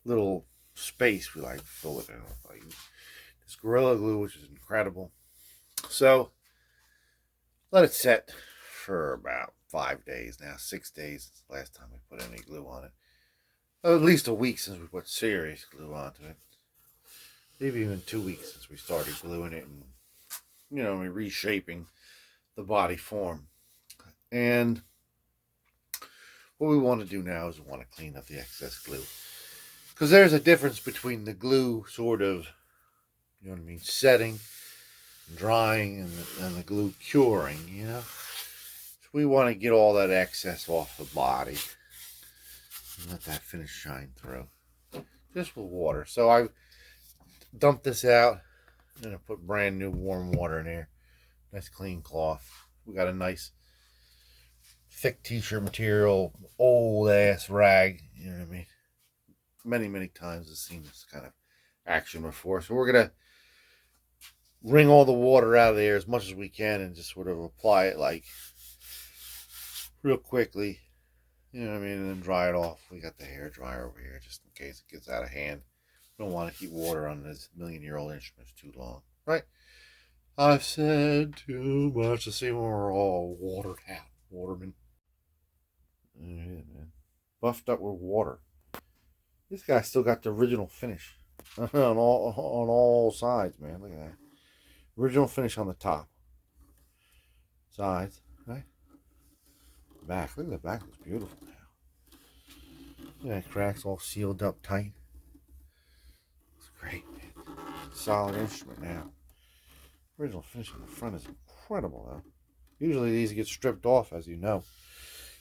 little space we like fill it in with like this Gorilla Glue, which is incredible. So let it set for about 5 days now, 6 days since the last time we put any glue on it. At least a week since we put serious glue onto it. Maybe even 2 weeks since we started gluing it and, you know, reshaping the body form. And what we want to do now is we want to clean up the excess glue. Because there's a difference between the glue sort of, you know what I mean, setting, drying, and the glue curing, you know. we want to get all that excess off the body and let that finish shine through. Just with water. So I dumped this out and I put brand new warm water in there. Nice clean cloth. We got a nice thick t-shirt material, old ass rag. You know what I mean? Many times I've seen this kind of action before. So we're gonna wring all the water out of there as much as we can and just sort of apply it like real quickly. You know what I mean? And then dry it off. We got the hair dryer over here just in case it gets out of hand. We don't want to keep water on this million-year-old instruments too long, right? I've said too much to see when we're all watered out, waterman. Yeah, man. Buffed up with water. This guy still got the original finish on all sides, man. Look at that. Original finish on the top. Sides, right? Back. Look at the back. Looks beautiful now. Yeah, cracks all sealed up tight. It's great, man. Solid instrument now. Original finish on the front is incredible, though. Usually these get stripped off, as you know.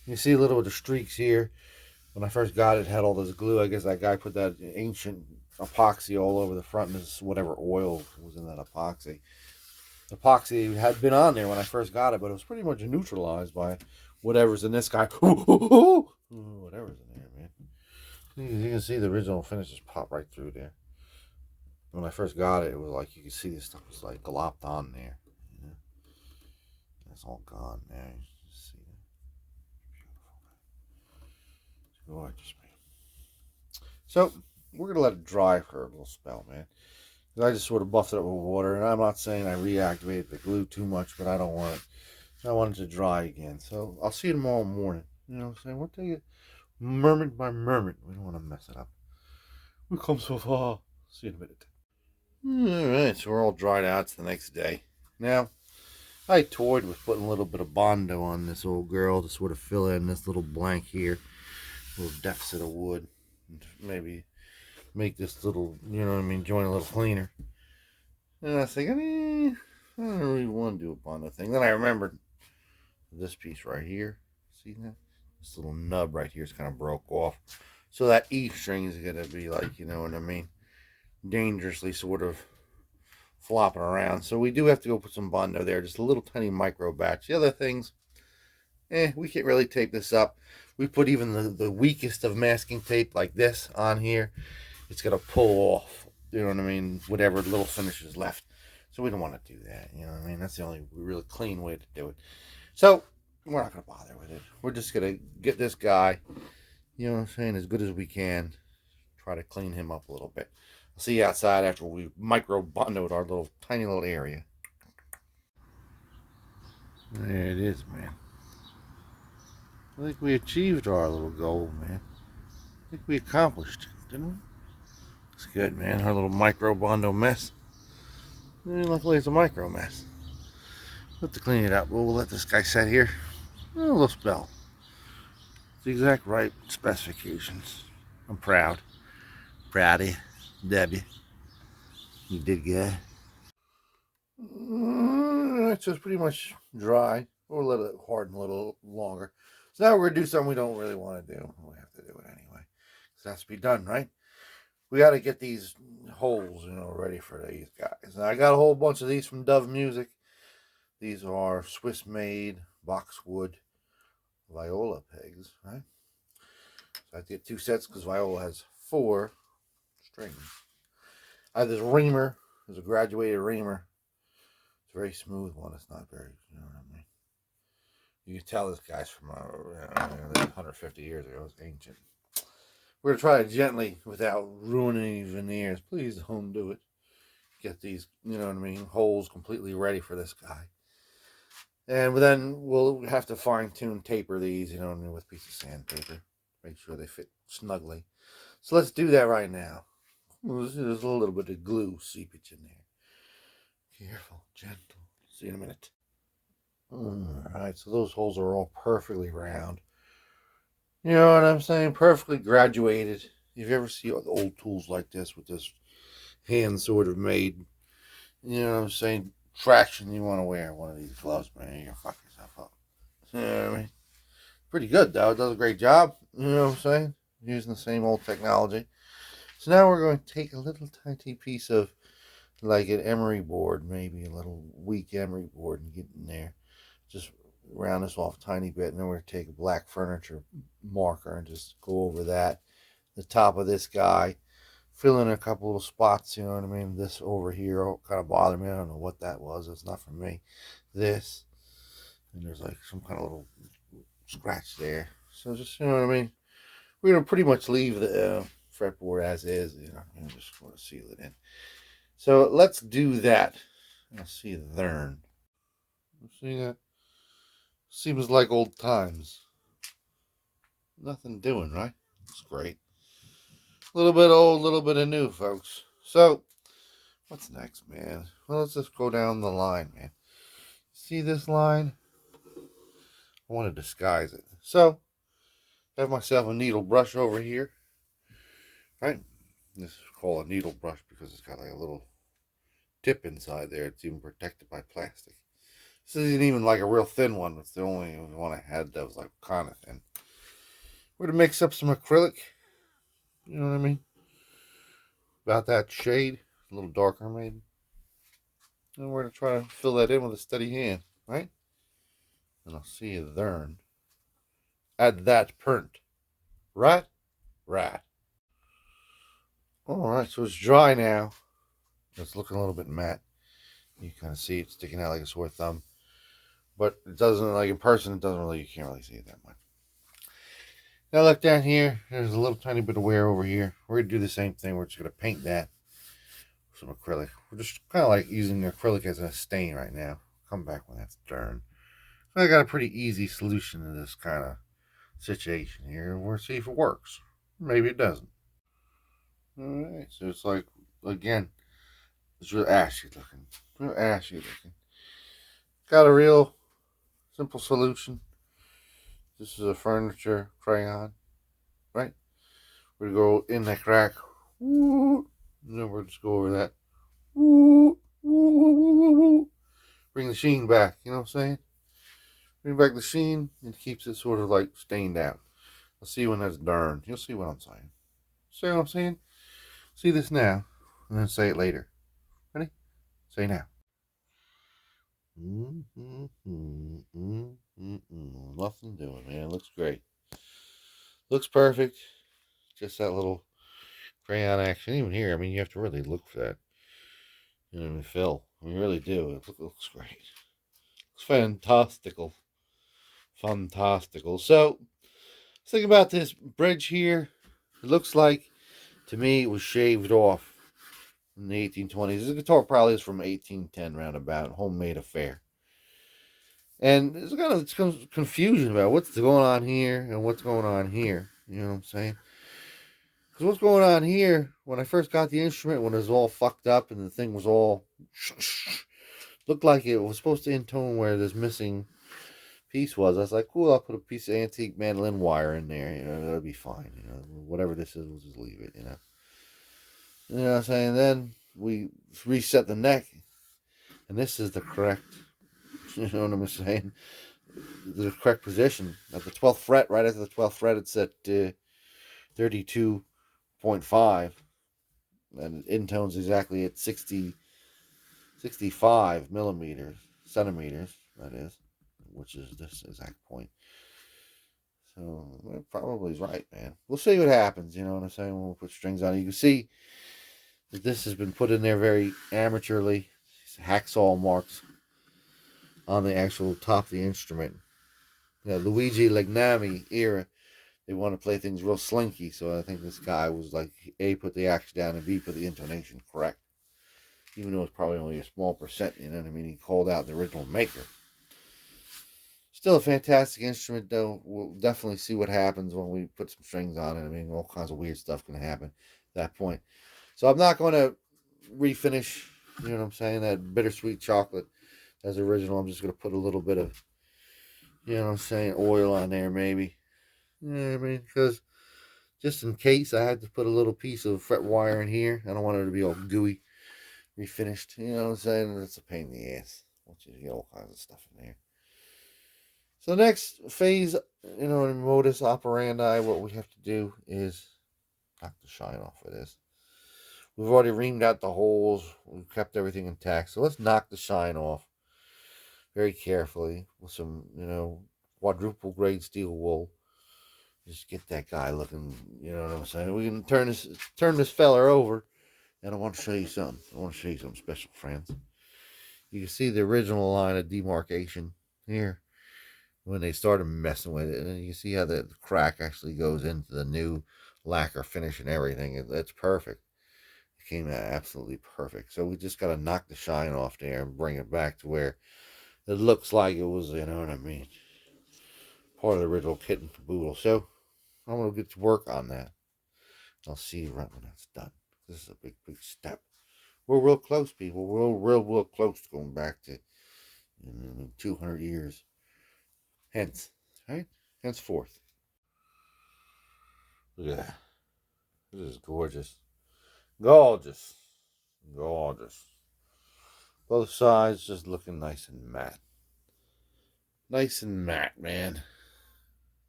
You see a little bit of streaks here. When I first got it, it had all this glue. I guess that guy put that ancient epoxy all over the front. And this whatever oil was in that epoxy. The epoxy had been on there when I first got it, but it was pretty much neutralized by whatever's in this guy. Whatever's in there, man. You can see the original finish just pop right through there. When I first got it, it was like you could see this stuff was like glopped on there. You know? It's all gone now. You just see that. Beautiful, man. Gorgeous, man. So we're gonna let it dry for a little spell, man. I just sort of buffed it up with water, and I'm not saying I reactivated the glue too much, but I don't want it. I want it to dry again. So I'll see you tomorrow morning. You know what I'm saying? We'll take it moment by moment. We don't want to mess it up. We've come so far. See you in a minute. Alright, so we're all dried out. It's the next day. Now, I toyed with putting a little bit of Bondo on this old girl to sort of fill in this little blank here. A little deficit of wood. Maybe make this little, you know what I mean, joint a little cleaner. And I was thinking, I don't really want to do a Bondo thing. Then I remembered this piece right here. See that? This little nub right here is kind of broke off. So that E string is going to be like, you know what I mean, dangerously sort of flopping around. So we do have to go put some Bondo there. Just a little tiny micro batch. The other things, we can't really tape this up. We put even the weakest of masking tape like this on here. It's going to pull off, you know what I mean, whatever little finish is left. So we don't want to do that, you know what I mean. That's the only really clean way to do it. So we're not going to bother with it. We're just going to get this guy, you know what I'm saying, as good as we can. Try to clean him up a little bit. I'll see you outside after we micro bondoed our little tiny little area. There it is, man. I think we achieved our little goal, man. I think we accomplished it, didn't we? It's good, man. Our little micro Bondo mess. Luckily, it's a micro mess. We'll have to clean it up. We'll let this guy sit here. A little spell. It's the exact right specifications. I'm proud. Proud of you, Debbie. You did good. Alright, so it's pretty much dry. We'll let it harden a little longer. So now we're going to do something we don't really want to do. We have to do it anyway. So it has to be done, right? We got to get these holes, you know, ready for these guys. Now, I got a whole bunch of these from Dove Music. These are Swiss-made boxwood viola pegs, right? So I did 2 sets because viola has 4 strings. I have this reamer. There's a graduated reamer. It's a very smooth one. It's not very, you know what I mean. You can tell this guy's from 150 years ago. It's ancient. We're going to try to gently, without ruining any veneers. Please don't do it. Get these, you know what I mean, holes completely ready for this guy. And then we'll have to fine-tune taper these, you know what I mean, with a piece of sandpaper. Make sure they fit snugly. So let's do that right now. There's a little bit of glue seepage in there. Careful, gentle. See you in a minute. Alright, so those holes are all perfectly round. You know what I'm saying? Perfectly graduated. If you ever see old tools like this with this hand sort of made, you know what I'm saying, traction, you want to wear one of these gloves, man, you're going to fuck yourself up. Yeah, I mean, pretty good though. It does a great job. You know what I'm saying? Using the same old technology. So now we're going to take a little tiny piece of like an emery board, maybe a little weak emery board, and get in there. Just round this off a tiny bit, and then we're going to take a black furniture marker and just go over that. The top of this guy, fill in a couple little spots, you know what I mean? This over here kind of bothered me. I don't know what that was. It's not for me. This, and there's like some kind of little scratch there. So just, you know what I mean? We're going to pretty much leave the fretboard as is, you know, and just want to seal it in. So let's do that. Let's see there. See that? Seems like old times. Nothing doing, right? It's great. A little bit old, a little bit of new, folks. So, what's next, man? Well, let's just go down the line, man. See this line? I want to disguise it. So, I have myself a needle brush over here. Right? This is called a needle brush because it's got like a little tip inside there. It's even protected by plastic. This isn't even like a real thin one. It's the only one I had that was like kind of thin. We're going to mix up some acrylic. You know what I mean? About that shade. A little darker maybe. And we're going to try to fill that in with a steady hand. Right? And I'll see you there. At that point. Right? Right. Alright, so it's dry now. It's looking a little bit matte. You kind of see it sticking out like a sore thumb. But it doesn't, like in person, it doesn't really, you can't really see it that much. Now look down here, there's a little tiny bit of wear over here. We're going to do the same thing. We're just going to paint that with some acrylic. We're just kind of like using the acrylic as a stain right now. Come back when that's done. So I got a pretty easy solution to this kind of situation here. We'll see if it works. Maybe it doesn't. Alright, so it's like, again, it's real ashy looking. Real ashy looking. Got a real simple solution. This is a furniture crayon, right? We're going to go in that crack. And then we'll just go over that. Bring the sheen back, you know what I'm saying? Bring back the sheen and keeps it sort of like stained out. I'll see when that's done. You'll see what I'm saying. See what I'm saying? See this now, and then say it later. Ready? Say now. Nothing doing, man. Looks great. Looks perfect. Just that little crayon action. Even here, I mean, you have to really look for that. You know, fill. You really do. It looks great. It's fantastical. Fantastical. So, let's think about this bridge here. It looks like, to me, it was shaved off in the 1820s. This guitar probably is from 1810 roundabout. Homemade affair. And there's kind of confusion about what's going on here and what's going on here. You know what I'm saying? Because what's going on here, when I first got the instrument, when it was all fucked up and the thing was all looked like it was supposed to intone where this missing piece was. I was like, cool, I'll put a piece of antique mandolin wire in there. You know, that'll be fine. You know, whatever this is, we'll just leave it. You know what I'm saying? Then we reset the neck, and this is the correct. You know what I'm saying? The correct position at the 12th fret. Right after the 12th fret, it's at 32.5, and it intones exactly at 65 centimeters, that is, which is this exact point. So it probably is right, man. We'll see what happens, you know what I'm saying, when we'll put strings on it. You can see that this has been put in there very amateurly. Hacksaw marks on the actual top of the instrument. Luigi Legnami era, they want to play things real slinky, so I think this guy was like, A, put the action down, and B, put the intonation correct. Even though it's probably only a small percent, you know what I mean? He called out the original maker. Still a fantastic instrument, though. We'll definitely see what happens when we put some strings on it. I mean, all kinds of weird stuff can happen at that point. So I'm not going to refinish, you know what I'm saying, that bittersweet chocolate as original. I'm just going to put a little bit of, you know what I'm saying, oil on there maybe. You know what I mean? Because just in case I had to put a little piece of fret wire in here, I don't want it to be all gooey, refinished. You know what I'm saying? It's a pain in the ass. I want you to get all kinds of stuff in there. So the next phase, in modus operandi, what we have to do is knock the shine off of this. We've already reamed out the holes. We've kept everything intact. So let's knock the shine off very carefully with some, quadruple grade steel wool. Just get that guy looking, you know what I'm saying? We can turn this feller over, and I want to show you something. I want to show you something special, friends. You can see the original line of demarcation here when they started messing with it, and then you can see how the crack actually goes into the new lacquer finish and everything. It's perfect. It came out absolutely perfect. So we just got to knock the shine off there and bring it back to where it looks like it was, you know what I mean, part of the original kit and caboodle. So I'm going to get to work on that. I'll see you right when that's done. This is a big, big step. We're real close, people. We're real close to going back to 200 years. Hence, right? Henceforth. Look at that. This is gorgeous. Gorgeous. Gorgeous. Both sides just looking nice and matte. Nice and matte, man.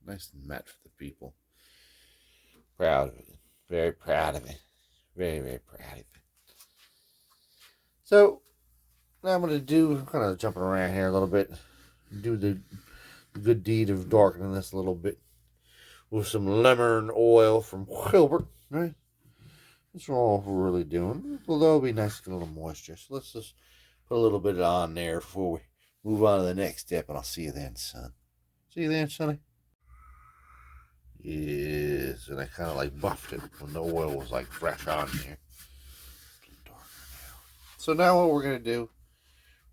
Nice and matte for the people. Proud of it. Very proud of it. Very, very proud of it. So, now I'm going to I'm kind of jumping around here a little bit. Do the good deed of darkening this a little bit with some lemon oil from Hilbert, right? That's all we're really doing. Although it'll be nice to get a little moisture. So let's just put a little bit on there before we move on to the next step, and I'll see you then, son. See you then, sonny. Yes, and I kind of like buffed it when the oil was like fresh on there. So now what we're going to do,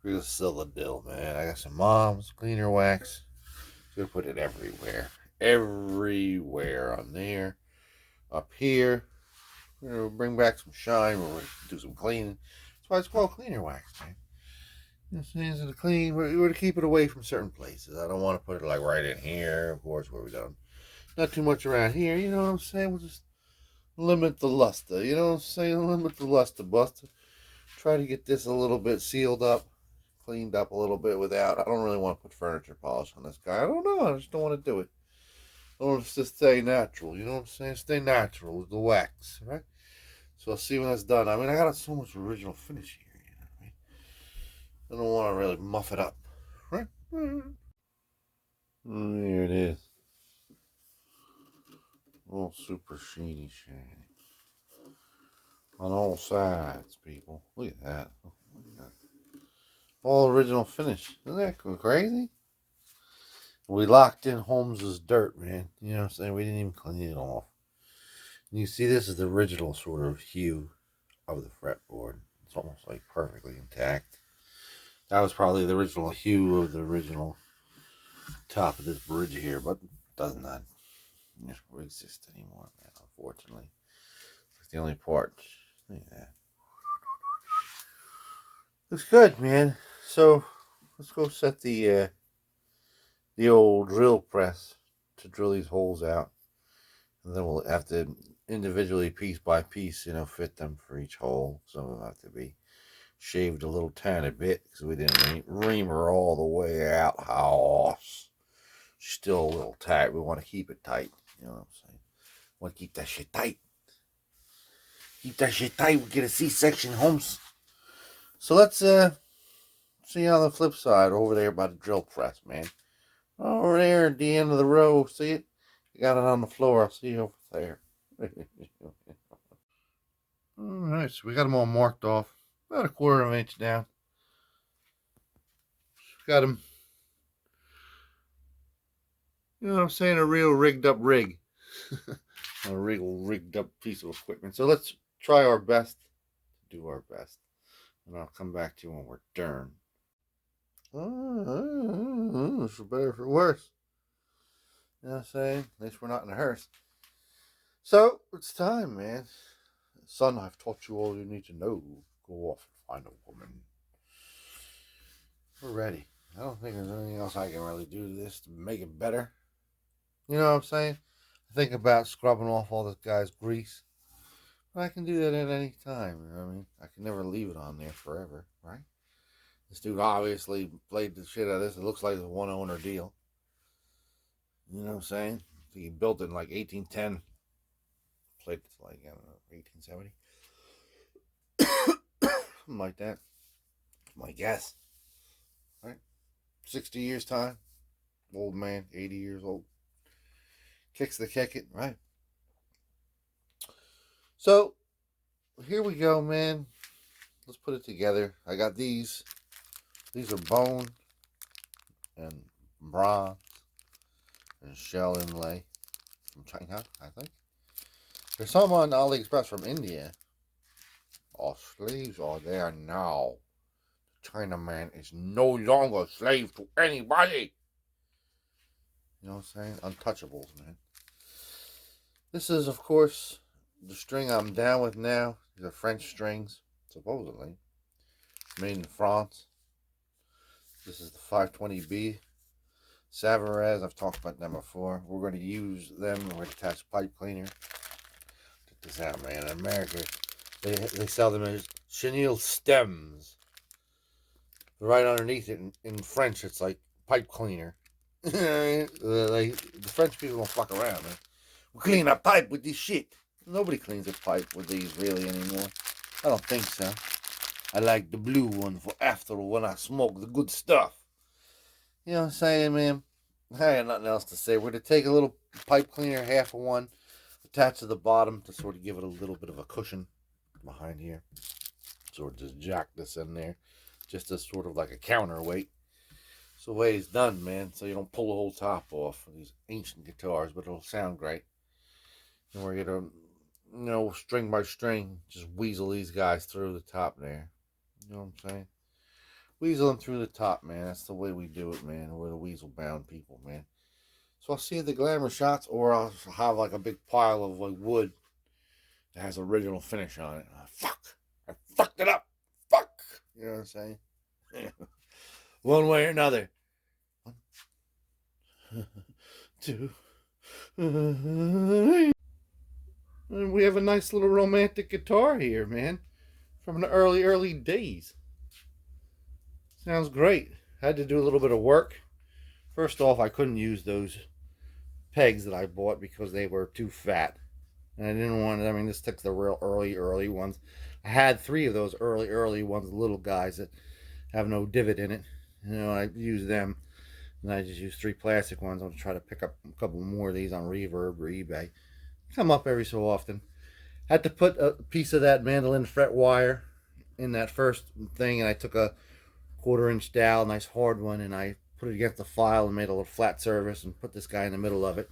we're going to seal the dill, man. I got some Mom's cleaner wax. Gonna put it everywhere. Everywhere on there. Up here. We're gonna bring back some shine. We're gonna do some cleaning. That's why it's called cleaner wax, man. This is to clean. We're gonna keep it away from certain places. I don't want to put it like right in here, of course, where we don't. Not too much around here, you know what I'm saying? We'll just limit the luster, you know what I'm saying? Limit the luster, buster. Try to get this a little bit sealed up, cleaned up a little bit without. I don't really want to put furniture polish on this guy. I don't know. I just don't want to do it. I want it to stay natural. You know what I'm saying? Stay natural with the wax, right? So I'll see when that's done. I mean, I got so much original finish here. You know what I mean? I don't want to really muff it up, right? There it is. All super shiny. On all sides, people. Look at that. Oh my God. All original finish. Isn't that crazy? We locked in Holmes's dirt, man. You know what I'm saying? We didn't even clean it off. And you see, this is the original sort of hue of the fretboard. It's almost like perfectly intact. That was probably the original hue of the original top of this bridge here, but it does not exist anymore, man, unfortunately. It's the only part. Look at that. Looks good, man. So let's go set the old drill press to drill these holes out, and then we'll have to individually, piece by piece, fit them for each hole. Some of them have to be shaved a little tiny bit because we didn't ream her all the way out. House, she's still a little tight. We want to keep it tight. You know what I'm saying? Want to keep that shit tight. Keep that shit tight. We get a C-section, Holmes. So let's see on the flip side over there by the drill press, man. Over there at the end of the row. See it? You got it on the floor. I'll see you over there. Alright, so we got them all marked off. About a quarter of an inch down. Got them, you know what I'm saying, a real rigged up rig. A real rigged up piece of equipment. So let's try our best to do our best. And I'll come back to you when we're done. For better or for worse. You know what I'm saying? At least we're not in a hearse. So, it's time, man. Son, I've taught you all you need to know. Go off and find a woman. We're ready. I don't think there's anything else I can really do to this to make it better. You know what I'm saying? I think about scrubbing off all this guy's grease. But I can do that at any time. You know what I mean? I can never leave it on there forever, right? This dude obviously played the shit out of this. It looks like it's a one-owner deal. You know what I'm saying? I think he built it in like 1810. Played it like, I don't know, 1870. Something like that. My guess. Right? 60 years time. Old man, 80 years old. Kicks the kick it, right? So, here we go, man. Let's put it together. I got these. These are bone and bronze and shell inlay from China, I think. There's some on AliExpress from India. All sleeves are there now. The Chinaman is no longer a slave to anybody. You know what I'm saying? Untouchables, man. This is, of course, the string I'm down with now. These are French strings, supposedly. Made in France. This is the 520B. Savarez, I've talked about them before. We're going to use them. We're going to attach pipe cleaner. Check this out, man. In America, they sell them as chenille stems. Right underneath it, in French, it's like pipe cleaner. The French people don't fuck around, man. We clean our pipe with this shit. Nobody cleans a pipe with these really anymore. I don't think so. I like the blue one for after when I smoke the good stuff. You know what I'm saying, man? I got nothing else to say. We're going to take a little pipe cleaner, half of one, attach to the bottom to sort of give it a little bit of a cushion behind here. Sort of just jack this in there, just as sort of like a counterweight. So the way it's done, man, so you don't pull the whole top off of these ancient guitars, but it'll sound great. And we're going to, you know, string by string, just weasel these guys through the top there. You know what I'm saying? Weasel them through the top, man. That's the way we do it, man. We're the weasel bound people, man. So I'll see the glamour shots, or I'll have like a big pile of like wood that has original finish on it. Fuck! I fucked it up! Fuck! You know what I'm saying? One way or another. 1, 2. And we have a nice little romantic guitar here, man. From the early days. Sounds great. Had to do a little bit of work. First off, I couldn't use those pegs that I bought because they were too fat. And I didn't want it. I mean, this took the real early ones. I had 3 of those early ones, little guys that have no divot in it. You know, I use them. And I just use 3 plastic ones. I'll try to pick up a couple more of these on Reverb or eBay. Come up every so often. Had to put a piece of that mandolin fret wire in that first thing, and I took a 1/4-inch dowel, nice hard one, and I put it against the file and made a little flat surface and put this guy in the middle of it.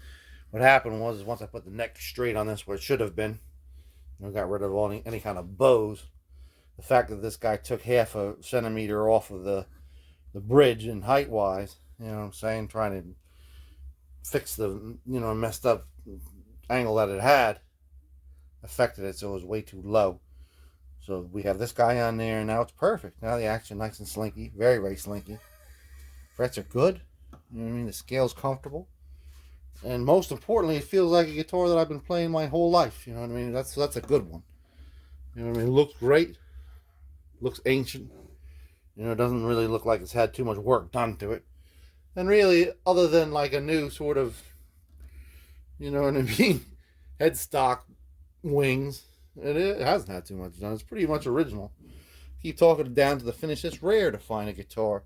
What happened was, once I put the neck straight on this where it should have been, I got rid of any kind of bows. The fact that this guy took 1/2 centimeter off of the bridge in height wise, you know what I'm saying, trying to fix the, you know, messed up angle that it had, affected it so it was way too low. So we have this guy on there, and now it's perfect. Now the action nice and slinky, very slinky. Frets are good. You know what I mean? The scale's comfortable, and most importantly, it feels like a guitar that I've been playing my whole life. You know what I mean? That's a good one. You know what I mean? It looks great. Looks ancient. You know, it doesn't really look like it's had too much work done to it. And really, other than like a new sort of, you know what I mean, headstock wings, it hasn't had too much done. It's pretty much original. Keep talking down to the finish. It's rare to find a guitar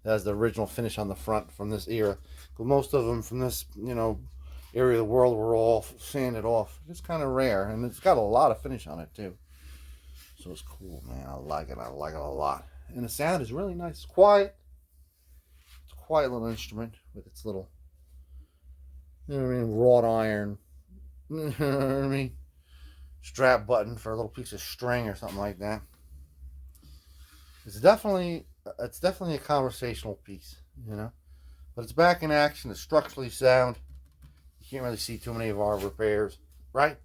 that has the original finish on the front from this era. But most of them from this, you know, area of the world were all sanded off. It's kind of rare, and it's got a lot of finish on it too. So it's cool, man. I like it. I like it a lot. And the sound is really nice. It's quiet. It's a quiet little instrument with its little, you know what I mean, wrought iron, you know what I mean, strap button for a little piece of string or something like that. It's definitely a conversational piece, you know. But it's back in action. It's structurally sound. You can't really see too many of our repairs, right?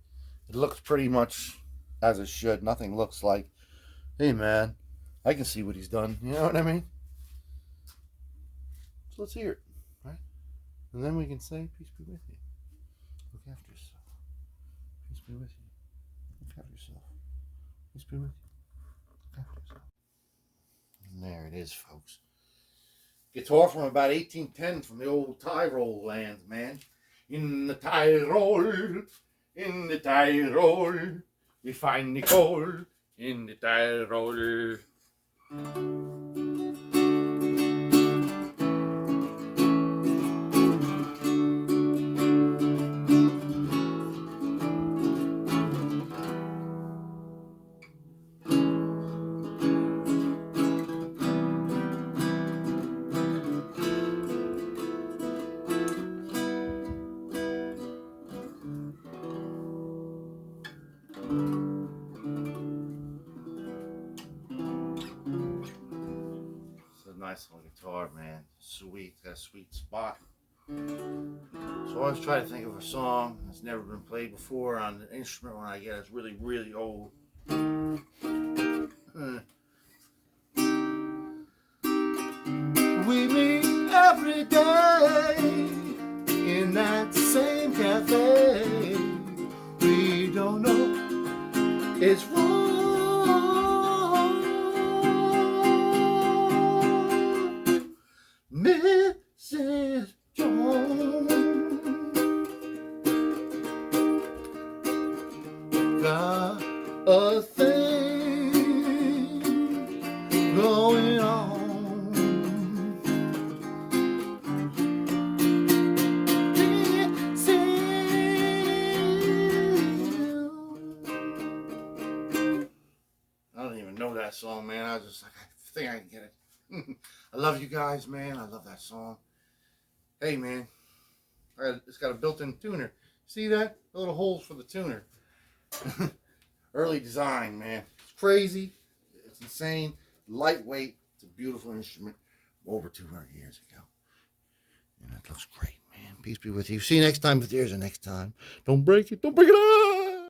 It looks pretty much as it should. Nothing looks like, hey man, I can see what he's done. You know what I mean? So let's hear it, right? And then we can say, peace be with you. Look after yourself. Peace be with you. Look after yourself. Peace be with you. Look after yourself. And there it is, folks. Guitar from about 1810 from the old Tyrol lands, man. In the Tyrol, we find the coal in the Tyrol. Nice little guitar, man. Sweet, got a sweet spot. So I always try to think of a song that's never been played before on an instrument when I get it's really, really old. We meet every day in that same cafe. We don't know it's wrong. Mrs. Jones got a thing going on. I don't even know that song, man. I was just like, I think I can get it. I love you guys, man. I love that song. Hey, man, it's got a built-in tuner. See that? Little holes for the tuner. Early design, man. It's crazy. It's insane. Lightweight. It's a beautiful instrument. Over 200 years ago. And it looks great, man. Peace be with you. See you next time if there's a next time. Don't break it. Don't break it up.